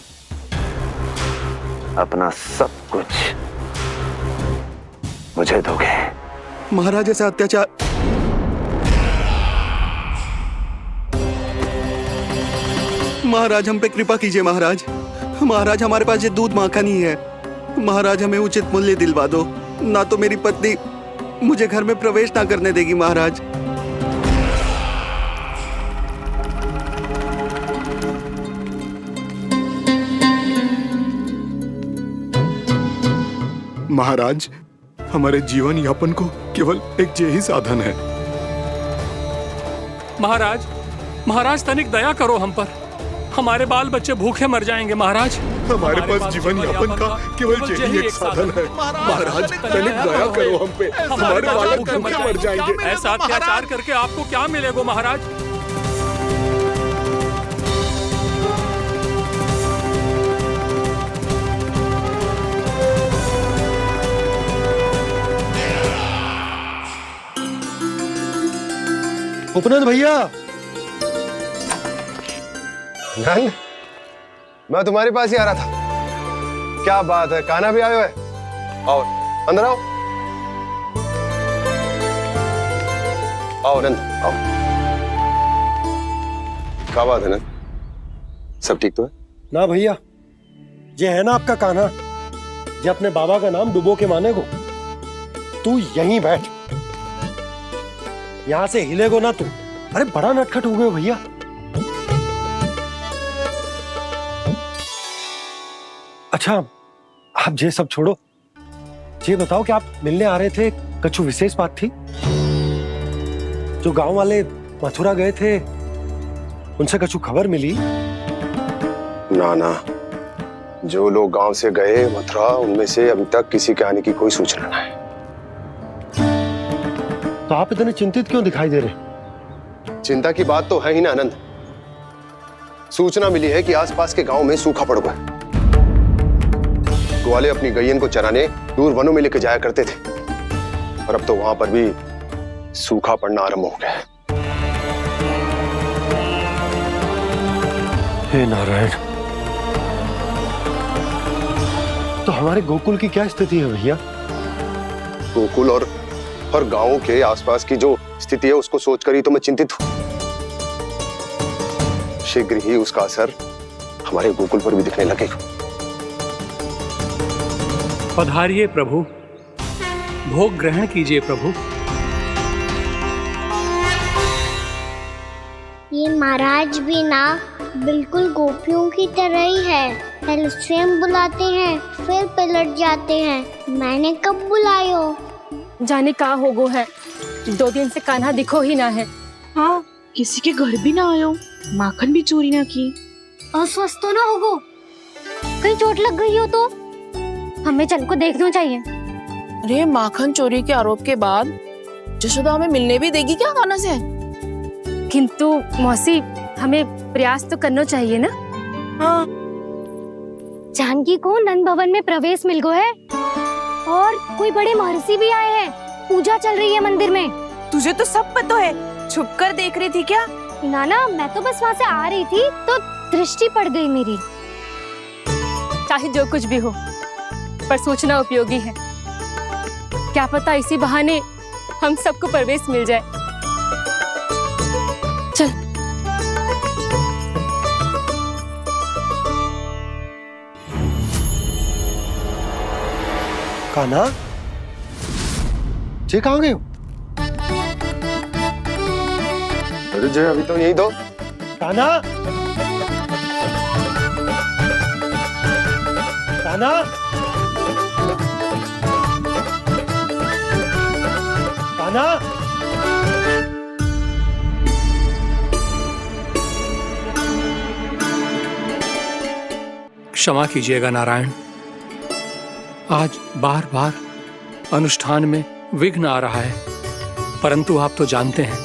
अपना सब कुछ मुझे दोगे। महाराज ऐसा अत्याचार। महाराज हम पे कृपा कीजिए। महाराज, महाराज हमारे पास ये दूध माखन ही है। महाराज हमें उचित मूल्य दिलवा दो, ना तो मेरी पत्नी मुझे घर में प्रवेश ना करने देगी। महाराज महाराज हमारे जीवन यापन को केवल एक यही साधन है। महाराज, महाराज तनिक दया करो हम पर। हमारे बाल बच्चे भूखे मर जाएंगे महाराज। हमारे पास जीवन यापन का केवल यही एक साधन है। महाराज तनिक दया करो हम पे, हमारे बालक भूखे मर जाएंगे। ऐसा अत्याचार करके आपको क्या मिलेगा महाराज? उपनंद भैया। नंद, मैं तुम्हारे पास ही आ रहा था। क्या बात है, कान्हा भी आयो है? आओ अंदर आओ। आओ नंद आओ। क्या बात है नंद, सब ठीक तो है? ना भैया, ये है ना आपका कान्हा, ये अपने बाबा का नाम डुबो के माने को। तू यहीं बैठ, यहां से हिलेगो ना तू। अरे बड़ा नटखट हो गए भैया। अच्छा, आप ये सब छोड़ो, ये बताओ कि आप मिलने आ रहे थे, कछु विशेष बात थी? जो गांव वाले मथुरा गए थे, उनसे कछु खबर मिली? ना ना, जो लोग गांव से गए मथुरा, उनमें से अभी तक किसी के आने की कोई सूचना नहीं। तो आप इतने चिंतित क्यों दिखाई दे रहे? चिंता की बात तो है ही ना आनंद। सूचना मिली है कि आसपास के गांव में सूखा पड़ गया। ग्वाले अपनी गैयन को चराने दूर वनों में लेके जाया करते थे, और अब तो वहां पर भी सूखा पड़ना आरंभ हो गया है। हे नारायण, तो हमारे गोकुल की क्या स्थिति है भैया? गोकुल और गांवों के आसपास की जो स्थिति है उसको सोचकर ही तो मैं चिंतित हूं। शीघ्र ही उसका असर हमारे गोकुल पर भी दिखने लगेगा। पधारिए प्रभु, भोग ग्रहण कीजिए प्रभु। ये महाराज भी ना बिल्कुल गोपियों की तरह ही है। पहले स्वयं बुलाते हैं, फिर पलट जाते हैं। मैंने कब बुलाए हो? जाने का होगो है, 2 दिन से कान्हा दिखो ही ना है। हाँ, किसी के घर भी ना आयो, माखन भी चोरी ना की। अस्वस्थ तो ना होगो, कहीं चोट लग गई हो तो हमें चल को देखना चाहिए। अरे माखन चोरी के आरोप के बाद जशोदा हमें मिलने भी देगी क्या कान्हा से? किंतु मौसी, हमें प्रयास तो करना चाहिए ना। हाँ, जानकी को नंद भवन में प्रवेश मिल गो है और कोई बड़े महर्षि भी आए हैं। पूजा चल रही है मंदिर में। तुझे तो सब पता है, छुप कर देख रही थी क्या? ना, मैं तो बस वहाँ से आ रही थी तो दृष्टि पड़ गई मेरी। चाहे जो कुछ भी हो, पर सूचना उपयोगी है। क्या पता इसी बहाने हम सबको प्रवेश मिल जाए। चल। कान्हा, जे कहाँ गए हो? अरे जय, अभी तो यही दो। कान्हा, कान्हा, कान्हा। क्षमा कीजिएगा नारायण, आज बार बार अनुष्ठान में विघ्न आ रहा है, परंतु आप तो जानते हैं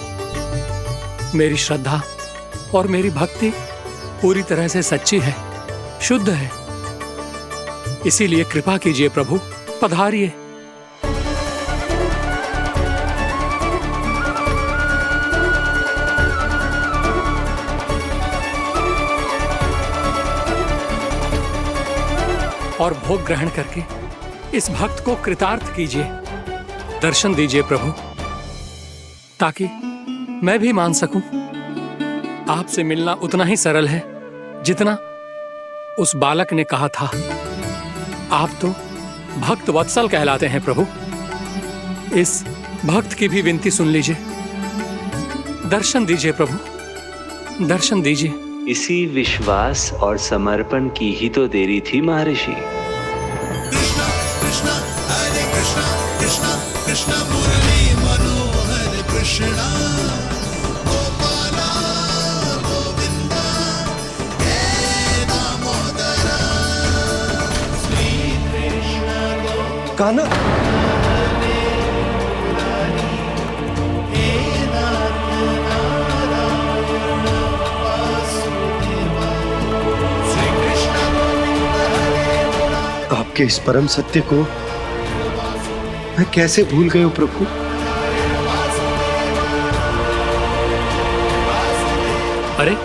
मेरी श्रद्धा और मेरी भक्ति पूरी तरह से सच्ची है, शुद्ध है। इसीलिए कृपा कीजिए प्रभु, पधारिए। और भोग ग्रहण करके इस भक्त को कृतार्थ कीजिए। दर्शन दीजिए प्रभु, ताकि मैं भी मान सकूं। आपसे मिलना उतना ही सरल है जितना उस बालक ने कहा था। आप तो भक्त वत्सल कहलाते हैं प्रभु। इस भक्त की भी विनती सुन लीजिए। दर्शन दीजिए प्रभु, दर्शन दीजिए। इसी विश्वास और समर्पण की ही तो देरी थी महर्षि। कृष्णा कृष्णा हरे कृष्णा कृष्णा कृष्णा मुरली मनोहर कृष्णा गोपाला गोविंदा हे दामोदरा श्री कृष्ण कान्हा, आपके इस परम सत्य को मैं कैसे भूल गया हूं प्रभु। अरे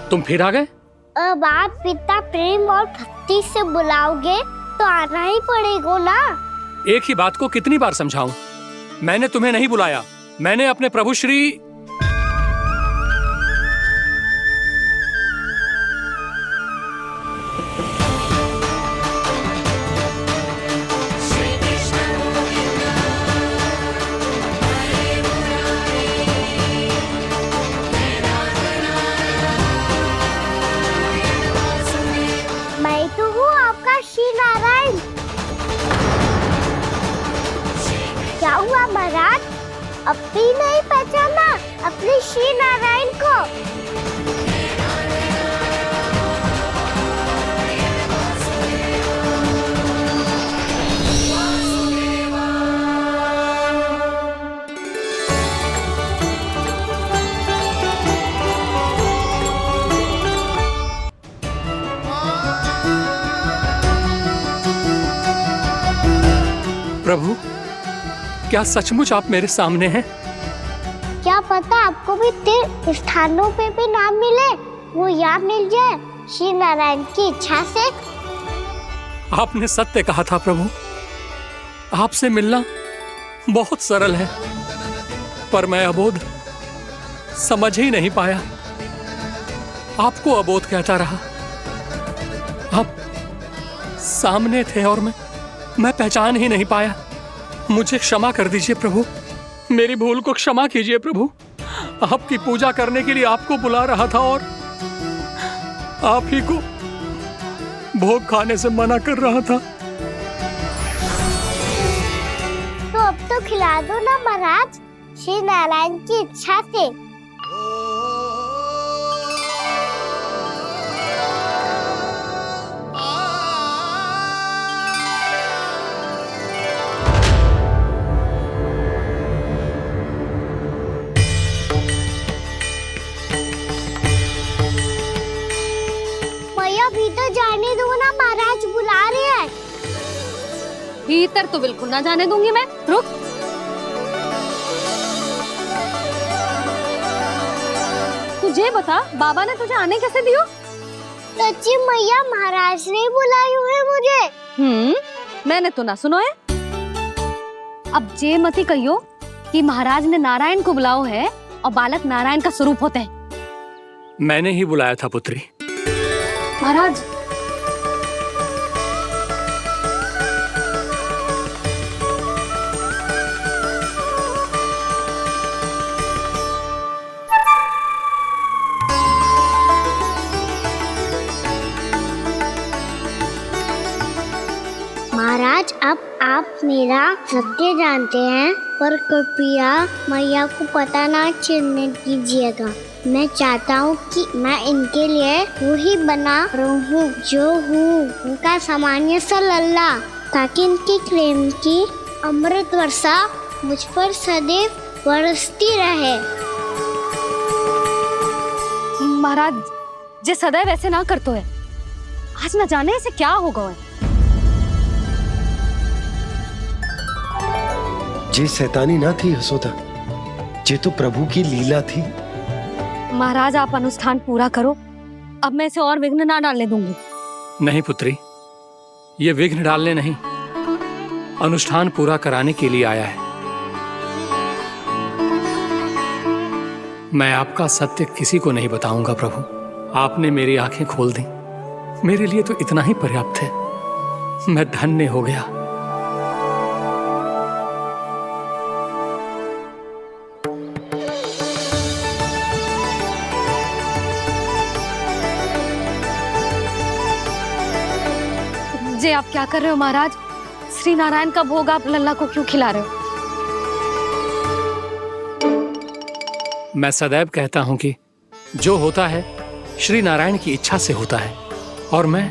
तुम फिर आ गए? अब आप इतना प्रेम और भक्ति से बुलाओगे तो आना ही पड़ेगा ना। एक ही बात को कितनी बार समझाऊं? मैंने तुम्हें नहीं बुलाया, मैंने अपने प्रभु श्री मैं तो हूँ आपका श्री नारायण। क्या हुआ महाराज, अब भी नहीं पहचाना अपने श्री नारायण को? प्रभु, क्या सचमुच आप मेरे सामने हैं? क्या पता आपको भी तीर्थ स्थानों पे भी नाम मिले, वो यहाँ मिल जाए श्री नारायण की इच्छा से। आपने सत्य कहा था प्रभु, आपसे मिलना बहुत सरल है, पर मैं अबोध समझ ही नहीं पाया। आपको अबोध कहता रहा। आप सामने थे और मैं मैं पहचान ही नहीं पाया। मुझे क्षमा कर दीजिए प्रभु, मेरी भूल को क्षमा कीजिए प्रभु। आपकी पूजा करने के लिए आपको बुला रहा था और आप ही को भोग खाने से मना कर रहा था। तो अब तो खिला दो ना महाराज, श्री नारायण की इच्छा से। मैया भीतर जाने दो ना, महाराज बुला रहे हैं। भीतर तो बिल्कुल ना जाने दूंगी मैं। रुक। तुझे बता, बाबा ने तुझे आने कैसे दियो? सच्ची मैया, महाराज ने बुलाई हुई है मुझे। मैंने तो ना सुनो है। अब जे मती कहियो कि महाराज ने नारायण को बुलाओ है और बालक नारायण का स्वरूप होते हैं। मैंने ही बुलाया था पुत्री। महाराज, महाराज अब आप मेरा सत्य जानते हैं, पर कृपया मैया को पता ना चलने दीजिएगा। मैं चाहता हूँ कि मैं इनके लिए वही बना रहूँ जो हूँ, उनका सामान्य सा लल्ला, ताकि इनके प्रेम की अमृत वर्षा मुझ पर सदैव बरसती रहे। महाराज जे सदैव ऐसे ना करतो है, आज न जाने इसे क्या होगा है। जे शैतानी ना थी यशोदा, जे तो प्रभु की लीला थी। महाराज आप अनुष्ठान पूरा करो, अब मैं इसे और विघ्न ना डालने दूंगी। नहीं पुत्री, ये विघ्न डालने नहीं, अनुष्ठान पूरा कराने के लिए आया है। मैं आपका सत्य किसी को नहीं बताऊंगा प्रभु। आपने मेरी आंखें खोल दी, मेरे लिए तो इतना ही पर्याप्त है। मैं धन्य हो गया। जे आप क्या कर रहे हो महाराज? श्री नारायण का भोग आप लल्ला को क्यों खिला रहे हो? मैं सदैव कहता हूं कि जो होता है श्री नारायण की इच्छा से होता है, और मैं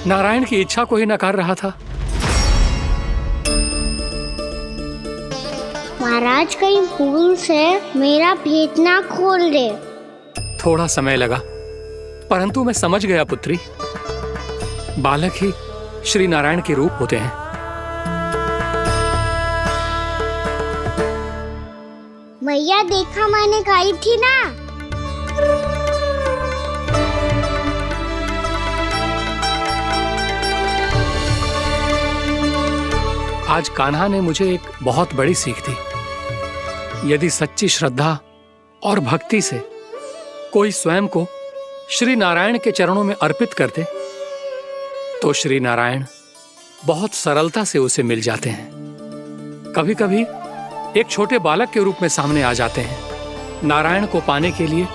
नारायण की इच्छा को ही नकार रहा था। महाराज कहीं भूल से मेरा भेद ना खोल दे। थोड़ा समय लगा, परंतु मैं समझ गया पुत्री। बालक ही श्री नारायण के रूप होते हैं। मैया देखा, मैंने कही थी ना। आज कान्हा ने मुझे एक बहुत बड़ी सीख दी। यदि सच्ची श्रद्धा और भक्ति से कोई स्वयं को श्री नारायण के चरणों में अर्पित कर दे, तो श्री नारायण बहुत सरलता से उसे मिल जाते हैं। कभी कभी एक छोटे बालक के रूप में सामने आ जाते हैं। नारायण को पाने के लिए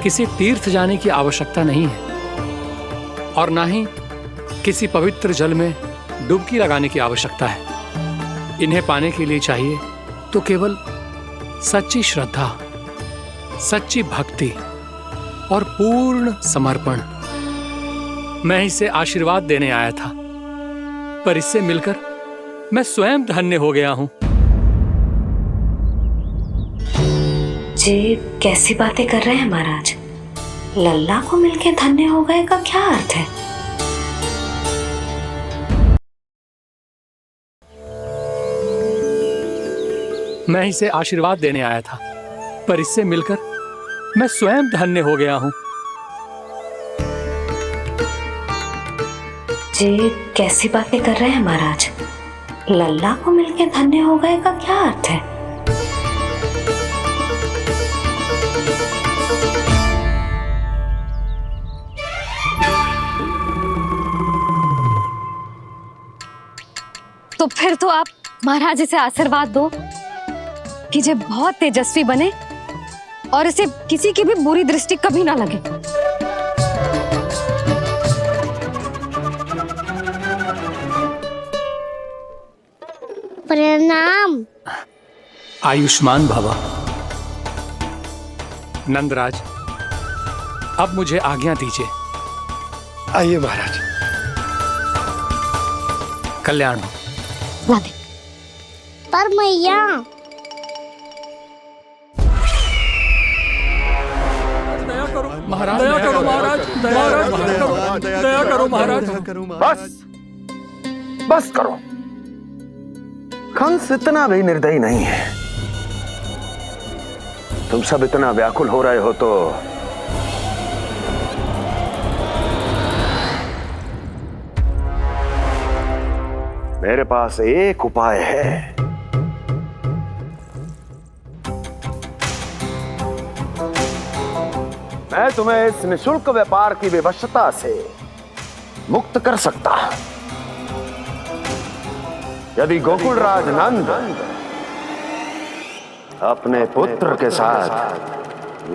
किसी तीर्थ जाने की आवश्यकता नहीं है, और ना ही किसी पवित्र जल में डुबकी लगाने की आवश्यकता है। इन्हें पाने के लिए चाहिए तो केवल सच्ची श्रद्धा, सच्ची भक्ति और पूर्ण समर्पण। मैं इसे आशीर्वाद देने आया था, पर इससे मिलकर मैं स्वयं धन्य हो गया हूं। जी कैसी बातें कर रहे हैं महाराज? लल्ला को मिलके धन्य हो गए का क्या अर्थ है? मैं इसे आशीर्वाद देने आया था, पर इससे मिलकर मैं स्वयं धन्य हो गया हूं। जी कैसी बातें कर रहे हैं महाराज? लल्ला को मिलके धन्य हो गए का क्या अर्थ है? तो फिर तो आप महाराज इसे आशीर्वाद दो कि ये बहुत तेजस्वी बने और इसे किसी की भी बुरी दृष्टि कभी ना लगे। प्रणाम। आयुष्मान भवा। नंदराज, अब मुझे आज्ञा दीजिए। आइए महाराज। कल्याण हो। पर मैया महाराज दया करो, महाराज दया करो महाराज। बस करो। कंस इतना भी निर्दयी नहीं है। तुम सब इतना व्याकुल हो रहे हो तो मेरे पास एक उपाय है। मैं तुम्हें इस निशुल्क व्यापार की विवशता से मुक्त कर सकता। यदि गोकुलराज नंद अपने पुत्र के साथ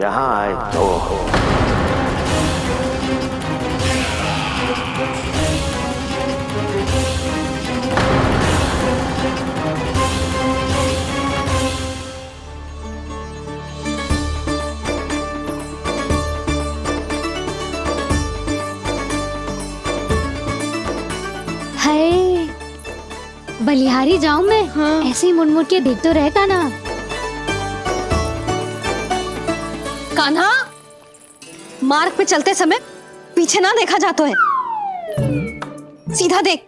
यहां आए तो बलिहारी जाऊं मैं? हाँ। ऐसे ही मुड़ के देख तो रहता ना। कान्हा, मार्ग पे चलते समय पीछे ना देखा जाता है, सीधा देख।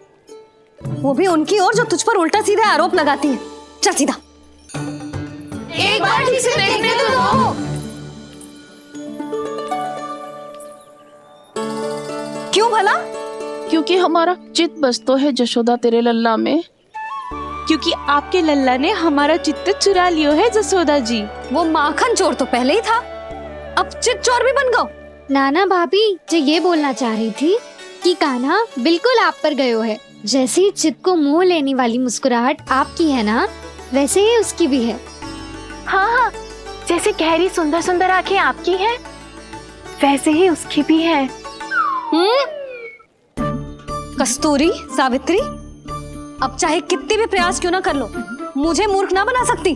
वो भी उनकी ओर जो तुझ पर उल्टा सीधा आरोप लगाती है। चल सीधा। एक बार ठीक से देखने तो दो। क्यों भला? क्योंकि हमारा चित्त बसतो है जशोदा तेरे लल्ला में। क्योंकि आपके लल्ला ने हमारा चित्त चुरा लियो है जसोदा जी। वो माखन चोर तो पहले ही था, अब चित्त चोर भी बन गो। नाना भाभी जो ये बोलना चाह रही थी कि कान्हा बिल्कुल आप पर गयो है। जैसे ही चित्त को मोह लेने वाली मुस्कुराहट आपकी है ना, वैसे ही उसकी भी है। हाँ हाँ, जैसे गहरी सुंदर सुंदर आंखें आपकी हैं, वैसे ही उसकी भी है। कस्तूरी, सावित्री, अब चाहे कितने भी प्रयास क्यों ना कर लो, मुझे मूर्ख ना बना सकती।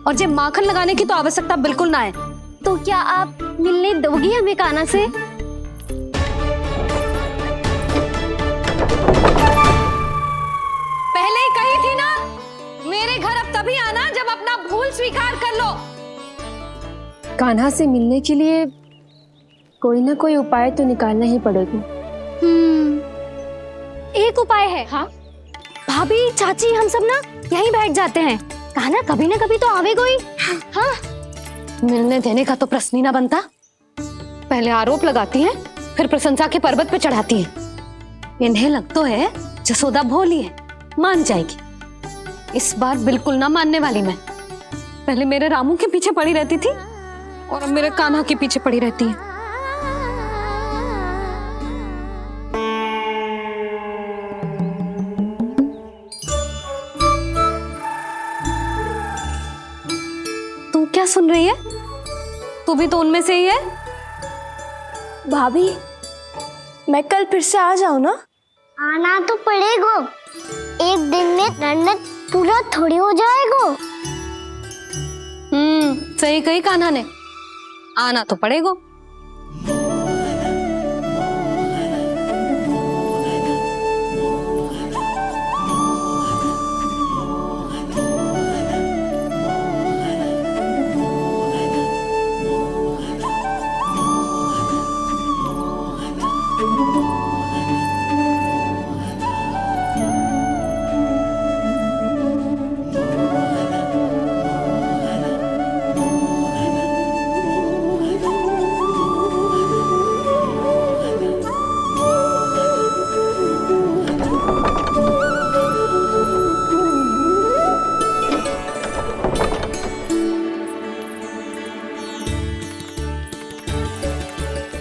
और जे माखन लगाने की तो आवश्यकता बिल्कुल ना है। तो क्या आप मिलने दोगी हमें कान्हा से? पहले ही कही थी ना, मेरे घर अब तभी आना जब अपना भूल स्वीकार कर लो। कान्हा से मिलने के लिए कोई ना कोई उपाय तो निकालना ही पड़ेगा। एक उपाय है। हाँ? भाभी, चाची, हम सब ना यहीं बैठ जाते हैं। कान्हा कभी ना कभी तो आवेगा ही। हाँ? मिलने देने का तो प्रश्न ही ना बनता। पहले आरोप लगाती हैं, फिर प्रशंसा के पर्वत पे चढ़ाती हैं। इन्हें लगता है जसोदा भोली है, मान जाएगी। इस बार बिल्कुल ना मानने वाली मैं। पहले मेरे रामू के पीछे पड़ी रहती थी और अब मेरे कान्हा के पीछे पड़ी रहती है। तू क्या सुन रही है? तू भी तो उनमें से ही है। भाभी, मैं कल फिर से आ जाऊं ना? आना तो पड़ेगा। एक दिन में रन्नत पूरा थोड़ी हो जाएगा। सही कही कान्हा ने, आना तो पड़ेगा।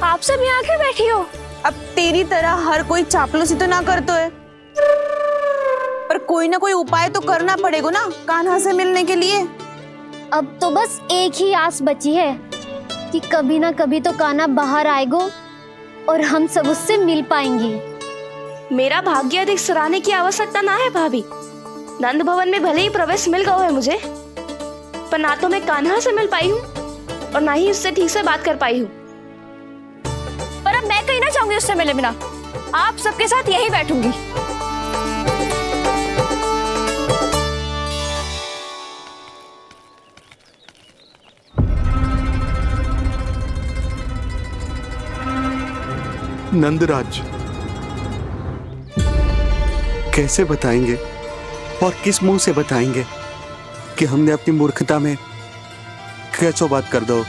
आप सब यहाँ क्यों बैठी हो? अब तेरी तरह हर कोई चापलूसी तो ना करतो है। पर कोई ना कोई उपाय तो करना पड़ेगा ना कान्हा से मिलने के लिए। अब तो बस एक ही आस बची है कि कभी ना कभी तो कान्हा बाहर आएगा और हम सब उससे मिल पाएंगे। मेरा भाग्य अधिक सराहने की आवश्यकता ना है भाभी। नंद भवन में भले ही प्रवेश मिल गया है मुझे, पर ना तो मैं कान्हा से मिल पाई हूँ और ना ही उससे ठीक से बात कर पाई हूँ। पर अब मैं कहीं ना चाहूंगी उससे मिले बिना, आप सबके साथ यहीं बैठूंगी। नंदराज, कैसे बताएंगे और किस मुंह से बताएंगे कि हमने अपनी मूर्खता में कैसो बात कर दो।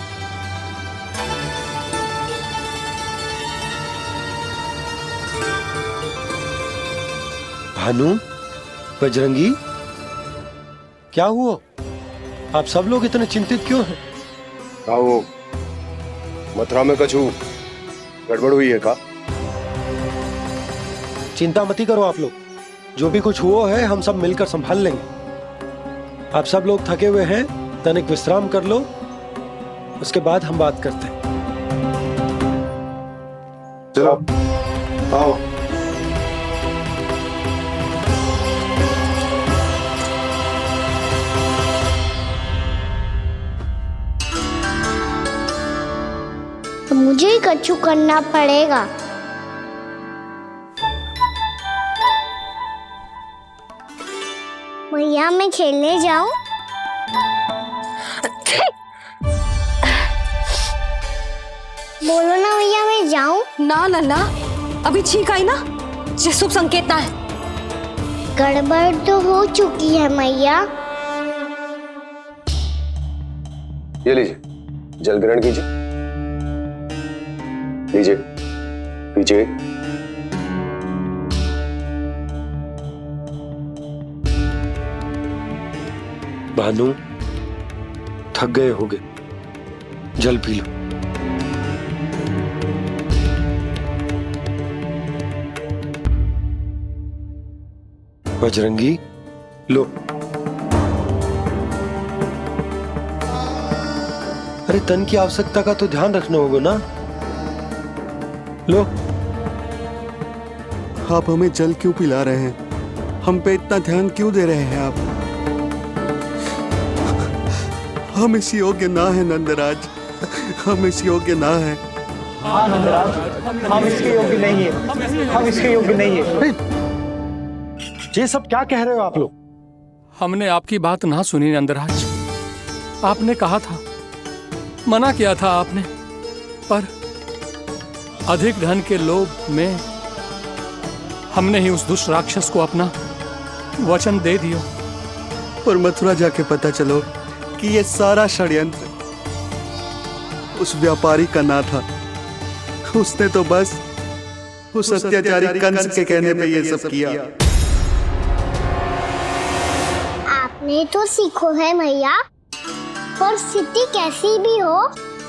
भानु, बजरंगी, क्या हुआ? आप सब लोग इतने चिंतित क्यों हैं? क्या वो मथुरा में कछु गड़बड़ हुई है का? चिंता मत करो आप लोग, जो भी कुछ हुआ है हम सब मिलकर संभाल लेंगे। आप सब लोग थके हुए हैं, तनिक विश्राम कर लो, उसके बाद हम बात करते हैं। चलो आओ। तो मुझे ही कछु करना पड़ेगा। भैया मैं खेलने जाऊं? बोलो ना भैया मैं जाऊं? ना लल्ला, अभी छींक आई ना, ये शुभ संकेत ना है। गड़बड़ तो हो चुकी है मैया। ये लीजिए, जल ग्रहण कीजिए। लीजिए, पीछे। भानु, थक गए होगे, जल पी लो। बजरंगी, लो। अरे तन की आवश्यकता का तो ध्यान रखना होगा ना, लो। आप हमें जल क्यों पिला रहे हैं? हम पे इतना ध्यान क्यों दे रहे हैं आप? हम इस योग्य ना है नंदराज, हम इस योग्य ना है। हाँ नंदराज, हम इसके योग्य नहीं है, हम इसके योग्य नहीं है। ये सब क्या कह रहे हो आप लोग? हमने आपकी बात ना सुनी नंदराज। आपने कहा था, मना किया था आपने, पर अधिक धन के लोभ में हमने ही उस दुष्ट राक्षस को अपना वचन दे दिया। और मथुरा जाके पता चलो कि ये सारा षड्यंत्र उस व्यापारी का ना था। उसने तो बस उस अत्याचारी कंस के कहने पे ये सब किया। आपने तो सीखो है भैया, पर स्थिति कैसी भी हो,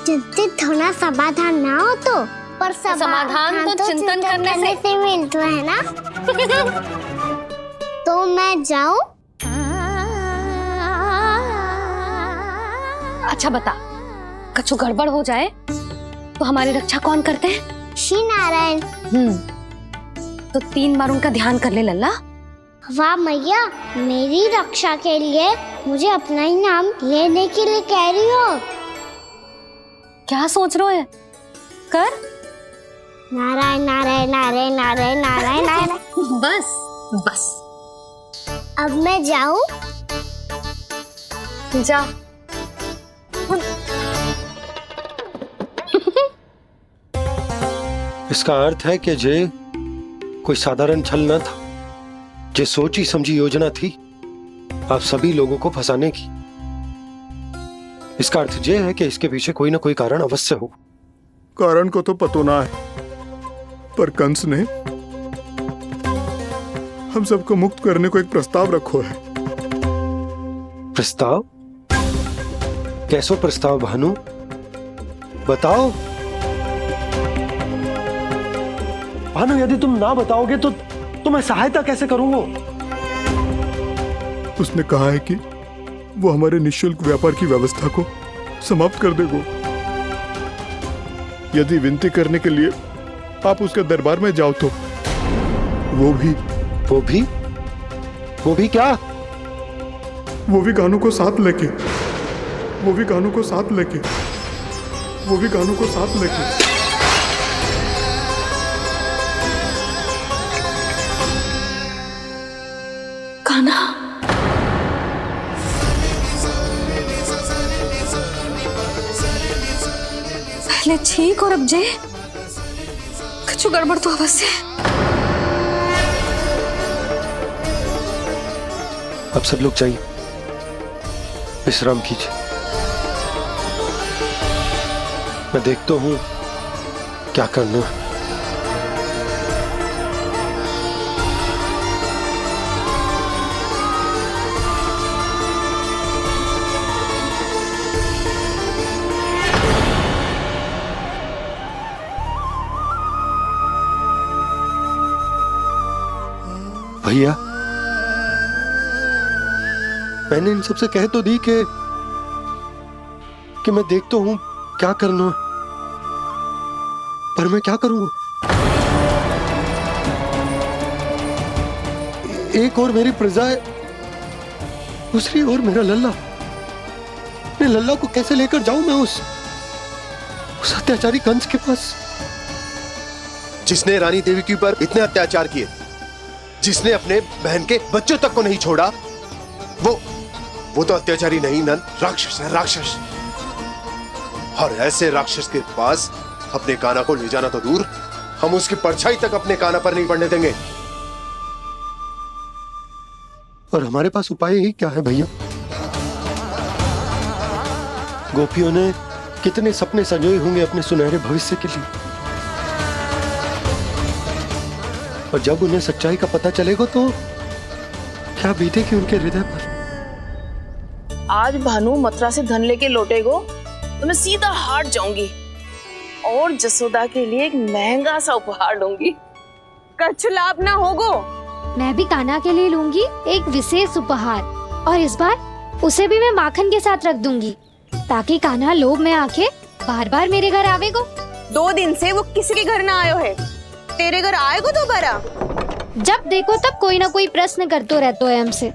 चिंतित होना समाधान ना हो तो, पर समाधान तो चिंतन करने से मिलता है ना। तो मैं जाऊं? अच्छा बता, कछु गड़बड़ हो जाए तो हमारी रक्षा कौन करते हैं? श्री नारायण। तो 3 बार उनका ध्यान कर ले लल्ला। वाह मैया, मेरी रक्षा के लिए मुझे अपना ही नाम लेने के लिए कह रही हो? क्या सोच रहे हो? कर। नारायण नारायण नारायण नारायण नारायण नारायण। बस बस। अब मैं जाऊं? जा। इसका अर्थ है कि जे कोई साधारण छल न था, जे सोची समझी योजना थी आप सभी लोगों को फंसाने की। इसका अर्थ ये है कि इसके पीछे कोई ना कोई कारण अवश्य हो। कारण को तो पतो ना है, पर कंस ने हम सबको मुक्त करने को एक प्रस्ताव रखो है। प्रस्ताव? कैसो प्रस्ताव भानु, बताओ। भानु, यदि तुम ना बताओगे तो मैं सहायता कैसे करूंगा? उसने कहा है कि वो हमारे निःशुल्क व्यापार की व्यवस्था को समाप्त कर देगा। यदि विनती करने के लिए आप उसके दरबार में जाओ तो वो भी क्या? वो भी गानों को साथ लेके कान्हा, पहले ठीक और अब जे कुछ गड़बड़ तो अवश्य है। अब सब लोग जाइए, विश्राम कीजिए। मैं देखता हूँ क्या करना है। भैया, मैंने इन सबसे कह तो दी कि मैं देखता हूं क्या करना, पर मैं क्या करूंगा? एक और मेरी प्रजा है, दूसरी ओर मेरा लल्ला। मैं लल्ला को कैसे लेकर जाऊं मैं उस अत्याचारी कंस के पास, जिसने रानी देवी के ऊपर इतने अत्याचार किए, जिसने अपने बहन के बच्चों तक को नहीं छोड़ा, वो तो अत्याचारी नहीं नंद, राक्षस है, राक्षस। और ऐसे राक्षस के पास अपने कान्हा को ले जाना तो दूर, हम उसकी परछाई तक अपने कान्हा पर नहीं पड़ने देंगे। और हमारे पास उपाय ही क्या है भैया? गोपियों ने कितने सपने संजोए होंगे अपने सुनहरे भविष्य के लिए, और जब उन्हें सच्चाई का पता चलेगा तो क्या बीतेगी उनके हृदय पर। आज भानु मथुरा से धन लेके लौटेगो तो मैं सीधा हाट जाऊंगी और जसोदा के लिए एक महंगा सा उपहार लूंगी। कछु लाभ ना होगो। मैं भी कान्हा के लिए लूंगी एक विशेष उपहार, और इस बार उसे भी मैं माखन के साथ रख दूंगी, ताकि कान्हा लोभ में आके बार बार मेरे घर आवेगो। 2 दिन से वो किसी के घर ना आयो है, तेरे घर आएगो दोबारा? जब देखो तब कोई ना कोई प्रश्न करते रहते है हमसे,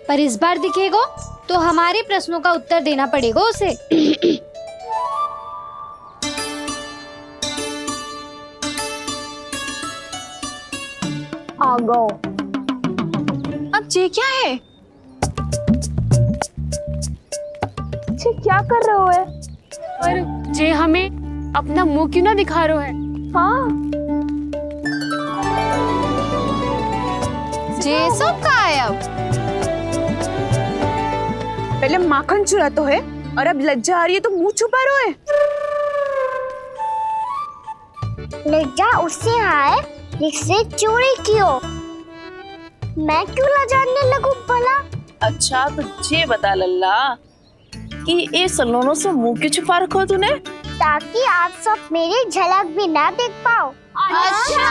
पर इस बार दिखेगो तो हमारे प्रश्नों का उत्तर देना पड़ेगा उसे। आ गो। अब जे क्या है? जे क्या कर रहे हो है? पर जे हमें अपना मुंह क्यों ना दिखा रहे है? हाँ, जे सब का है अब? पहले माखन चुरा तो है और अब लज्जा आ रही है तो मुंह छुपा रहे है। लज्जा उससे आए जिससे चोरी की हो। मैं क्यों लजाने लगूं भला? अच्छा तो ये बता लल्ला कि ये सलोनों से मुंह क्यों छुपा रखा तूने? ताकि आप सब मेरी झलक भी ना देख पाओ। अच्छा।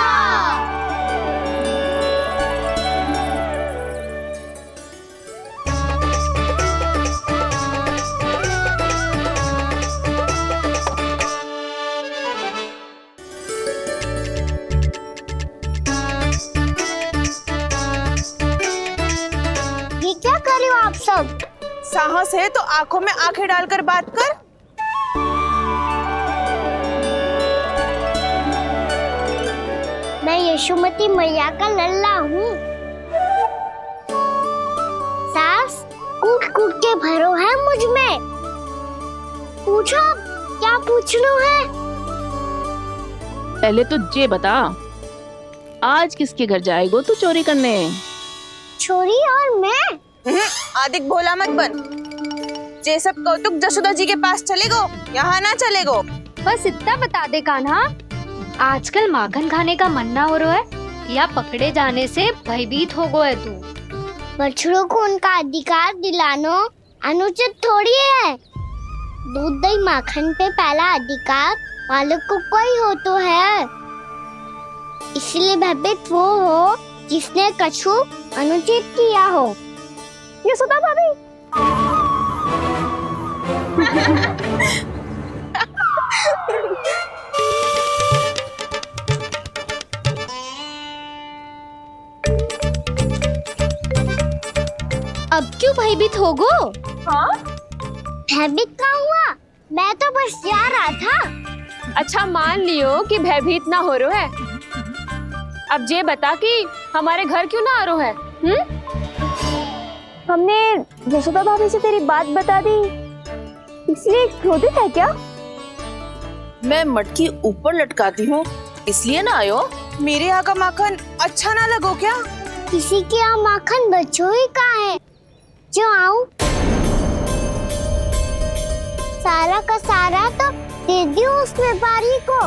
ये क्या कर रहे हो आप सब? साहस है तो आंखों में आंखें डालकर बात कर। मैं यशोमती मैया का लल्ला हूँ। सास कूट कूट के भरो है मुझ में। पूछो क्या पूछना है? पहले तो ये बता, आज किसके घर जाएगो तू चोरी करने? छोरी और मैं? आदिक भोला मत बन। जे सब कौतुक जसोदा जी के पास चलेगो, यहाँ ना चलेगो। बस इतना बता दे कान्हा, आजकल माखन खाने का मन ना हो रहा है या पकड़े जाने से भयभीत हो गया है तू? बछड़ों को उनका अधिकार दिलाना अनुचित थोड़ी है। दूध दही माखन पे पहला अधिकार मालिक को कोई हो तो है। इसलिए भयभीत वो हो जिसने कछु अनुचित किया हो। यशोदा भाभी। अब क्यों भयभीत हो गो? हाँ? भयभीत क्या हुआ? मैं तो बस जा रहा था। अच्छा मान लियो कि भयभीत ना हो रो है। अब ये बता कि हमारे घर क्यों ना आ रो है? हमने यशोदा भाभी से तेरी बात बता दी, इसलिए क्रोधित है क्या? मैं मटकी ऊपर लटकाती हूँ इसलिए ना आयो। मेरे यहाँ का माखन अच्छा ना लगो क्या? किसी के यहाँ माखन बच्चों ही कहाँ है जो आऊं? सारा का सारा तो दे दियो उस व्यापारी को।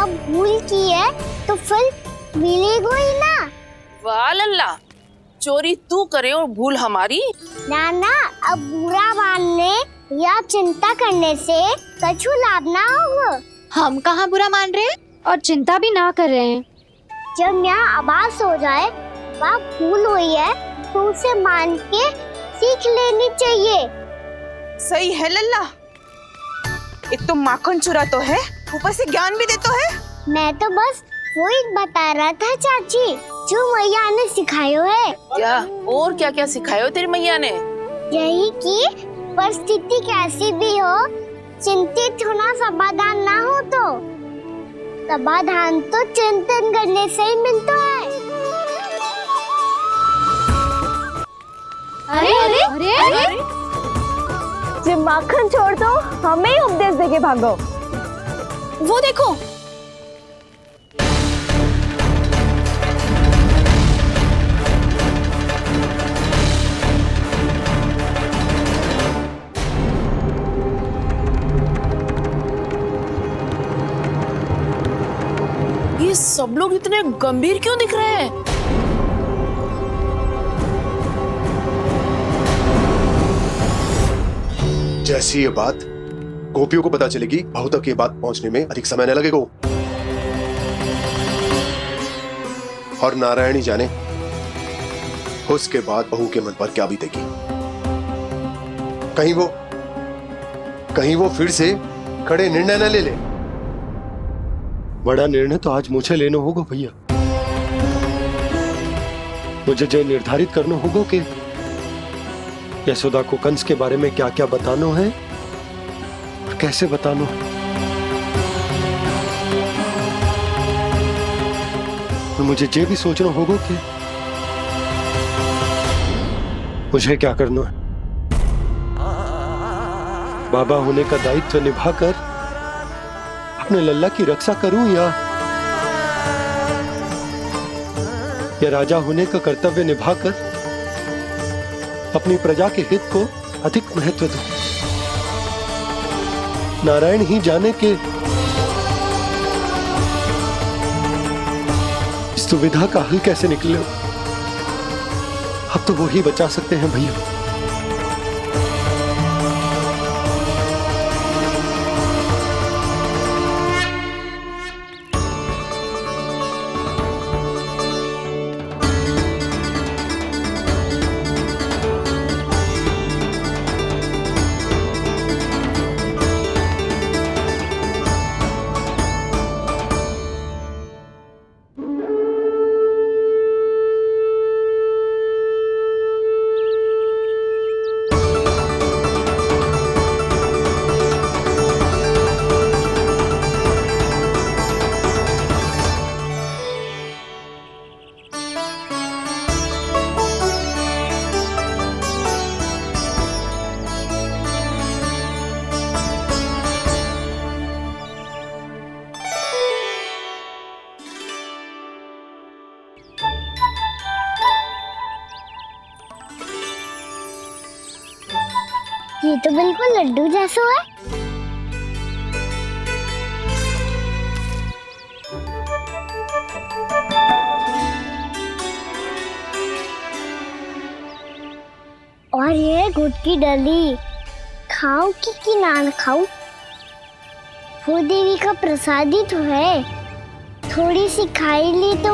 अब भूल की है तो फल मिलेगा ही ना। वाह लल्ला, चोरी तू करे और भूल हमारी। ना ना, अब बुरा मानने या चिंता करने से कछु लाभ ना होगा। हम कहाँ बुरा मान रहे हैं और चिंता भी ना कर रहे हैं। जब यहाँ आवाज हो जाए वहाँ भूल हुई है तो उसे मान के सीख लेनी चाहिए। सही है लल्ला, एक तो माखन चुरा तो है, ऊपर से ज्ञान भी दे तो है। मैं तो बस वही बता रहा था चाची, जो मैया ने सिखायो है। क्या और क्या क्या सिखायो तेरी मैया ने? यही कि परिस्थिति कैसी भी हो, चिंतित होना समाधान ना हो तो समाधान तो चिंतन करने से ही मिलता है। अरे अरे अरे, अरे? जब माखन छोड़ दो, हमें ही उपदेश देके भागो। वो देखो, ये सब लोग इतने गंभीर क्यों दिख रहे हैं? जैसी ये बात गोपियों को पता चलेगी, बहू तक ये बात पहुंचने में अधिक समय न लगेगा। और नारायण ही जाने उसके बाद बहू के मन पर क्या बीतेगी। कहीं वो फिर से खड़े निर्णय न ले ले। बड़ा निर्णय तो आज मुझे लेना होगा भैया। मुझे जो निर्धारित करना होगा कि यशोदा को कंस के बारे में क्या क्या बताना है और कैसे बताना है। और मुझे ये भी सोचना होगा कि मुझे क्या करना है। बाबा होने का दायित्व निभाकर अपने लल्ला की रक्षा करूं या राजा होने का कर्तव्य निभाकर अपनी प्रजा के हित को अधिक महत्व दूं। नारायण ही जाने के इस दुविधा का हल कैसे निकले। अब तो वो ही बचा सकते हैं भैया। ये तो बिल्कुल लड्डू जैसा है। और ये गुड़ की डली खाऊं कि ना खाऊं? वो देवी का प्रसाद ही तो है, थोड़ी सी खाई ली तो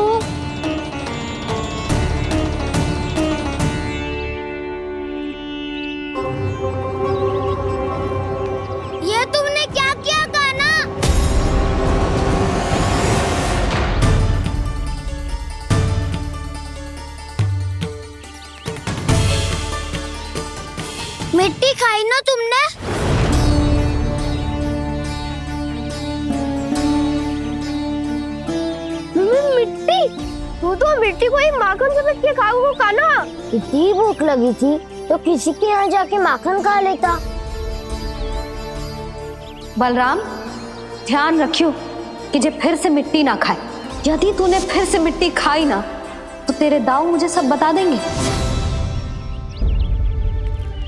मिट्टी को ही माखन समझ के खाओगे कान्हा? इतनी भूख लगी थी तो किसी के यहाँ जाके माखन खा लेता। बलराम, ध्यान रखियो कि जे फिर से मिट्टी ना खाए। यदि तूने फिर से मिट्टी खाई ना तो तेरे दाऊ मुझे सब बता देंगे।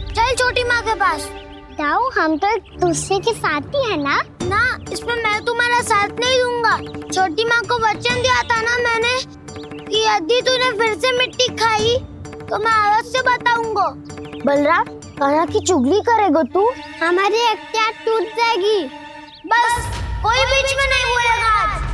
चल छोटी माँ के पास। दाऊ, हम तो एक दूसरे के साथ ही है ना? ना, इसमें मैं तुम्हारा साथ नहीं दूंगा। छोटी माँ को वचन दिया था ना मैंने कि यदि तूने फिर से मिट्टी खाई तो मैं अवश्य बताऊंगा। बलराम, कान्हा की चुगली करेगा तू? हमारी अख्तियार टूट जाएगी। बस कोई बीच में नहीं बोलेगा आज।